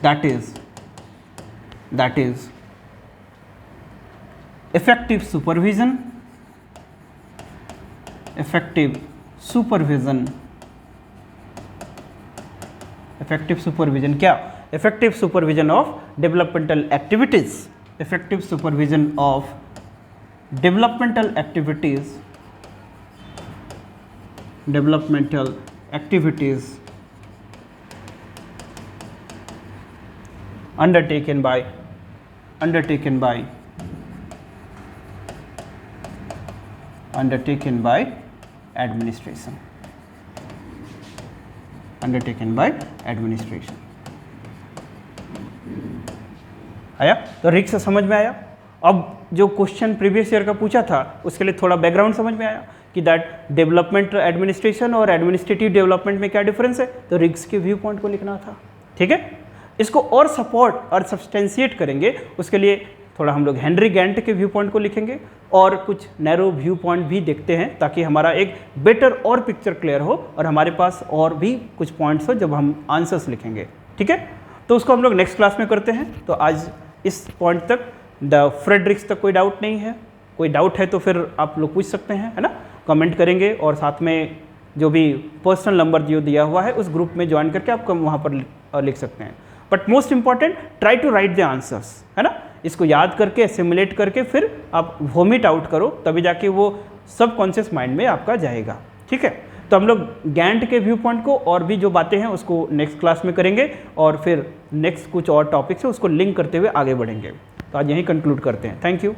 that is effective supervision, क्या, effective supervision of developmental activities, effective supervision of developmental activities undertaken by administration, आया। तो रिक्स समझ में आया। अब जो क्वेश्चन प्रीवियस ईयर का पूछा था उसके लिए थोड़ा बैकग्राउंड समझ में आया कि दैट डेवलपमेंट एडमिनिस्ट्रेशन और एडमिनिस्ट्रेटिव डेवलपमेंट में क्या डिफरेंस है, तो रिक्स के व्यू पॉइंट को लिखना था, ठीक है। इसको और सपोर्ट और सब्सटेंशिएट करेंगे, उसके लिए थोड़ा हम लोग हेनरी गैंट के व्यू पॉइंट को लिखेंगे और कुछ नैरो व्यू पॉइंट भी देखते हैं ताकि हमारा एक बेटर और पिक्चर क्लियर हो और हमारे पास और भी कुछ पॉइंट्स हो जब हम आंसर्स लिखेंगे, ठीक है। तो उसको हम लोग नेक्स्ट क्लास में करते हैं। तो आज इस पॉइंट तक द फ्रेडरिक्स तक कोई डाउट नहीं है, कोई डाउट है तो फिर आप लोग पूछ सकते हैं, है ना, कमेंट करेंगे और साथ में जो भी पर्सनल नंबर जो दिया हुआ है उस ग्रुप में ज्वाइन करके आप वहाँ पर लिख सकते हैं। But most important, try to write the answers, है ना। इसको याद करके सिमुलेट करके फिर आप वॉमिट आउट करो, तभी जाके वो सब कॉन्शियस माइंड में आपका जाएगा। ठीक है, तो हम लोग गैंट के व्यू पॉइंट को और भी जो बातें हैं उसको नेक्स्ट क्लास में करेंगे और फिर नेक्स्ट कुछ और टॉपिक्स है उसको लिंक करते हुए आगे बढ़ेंगे। तो आज यहीं कंक्लूड करते हैं। Thank you.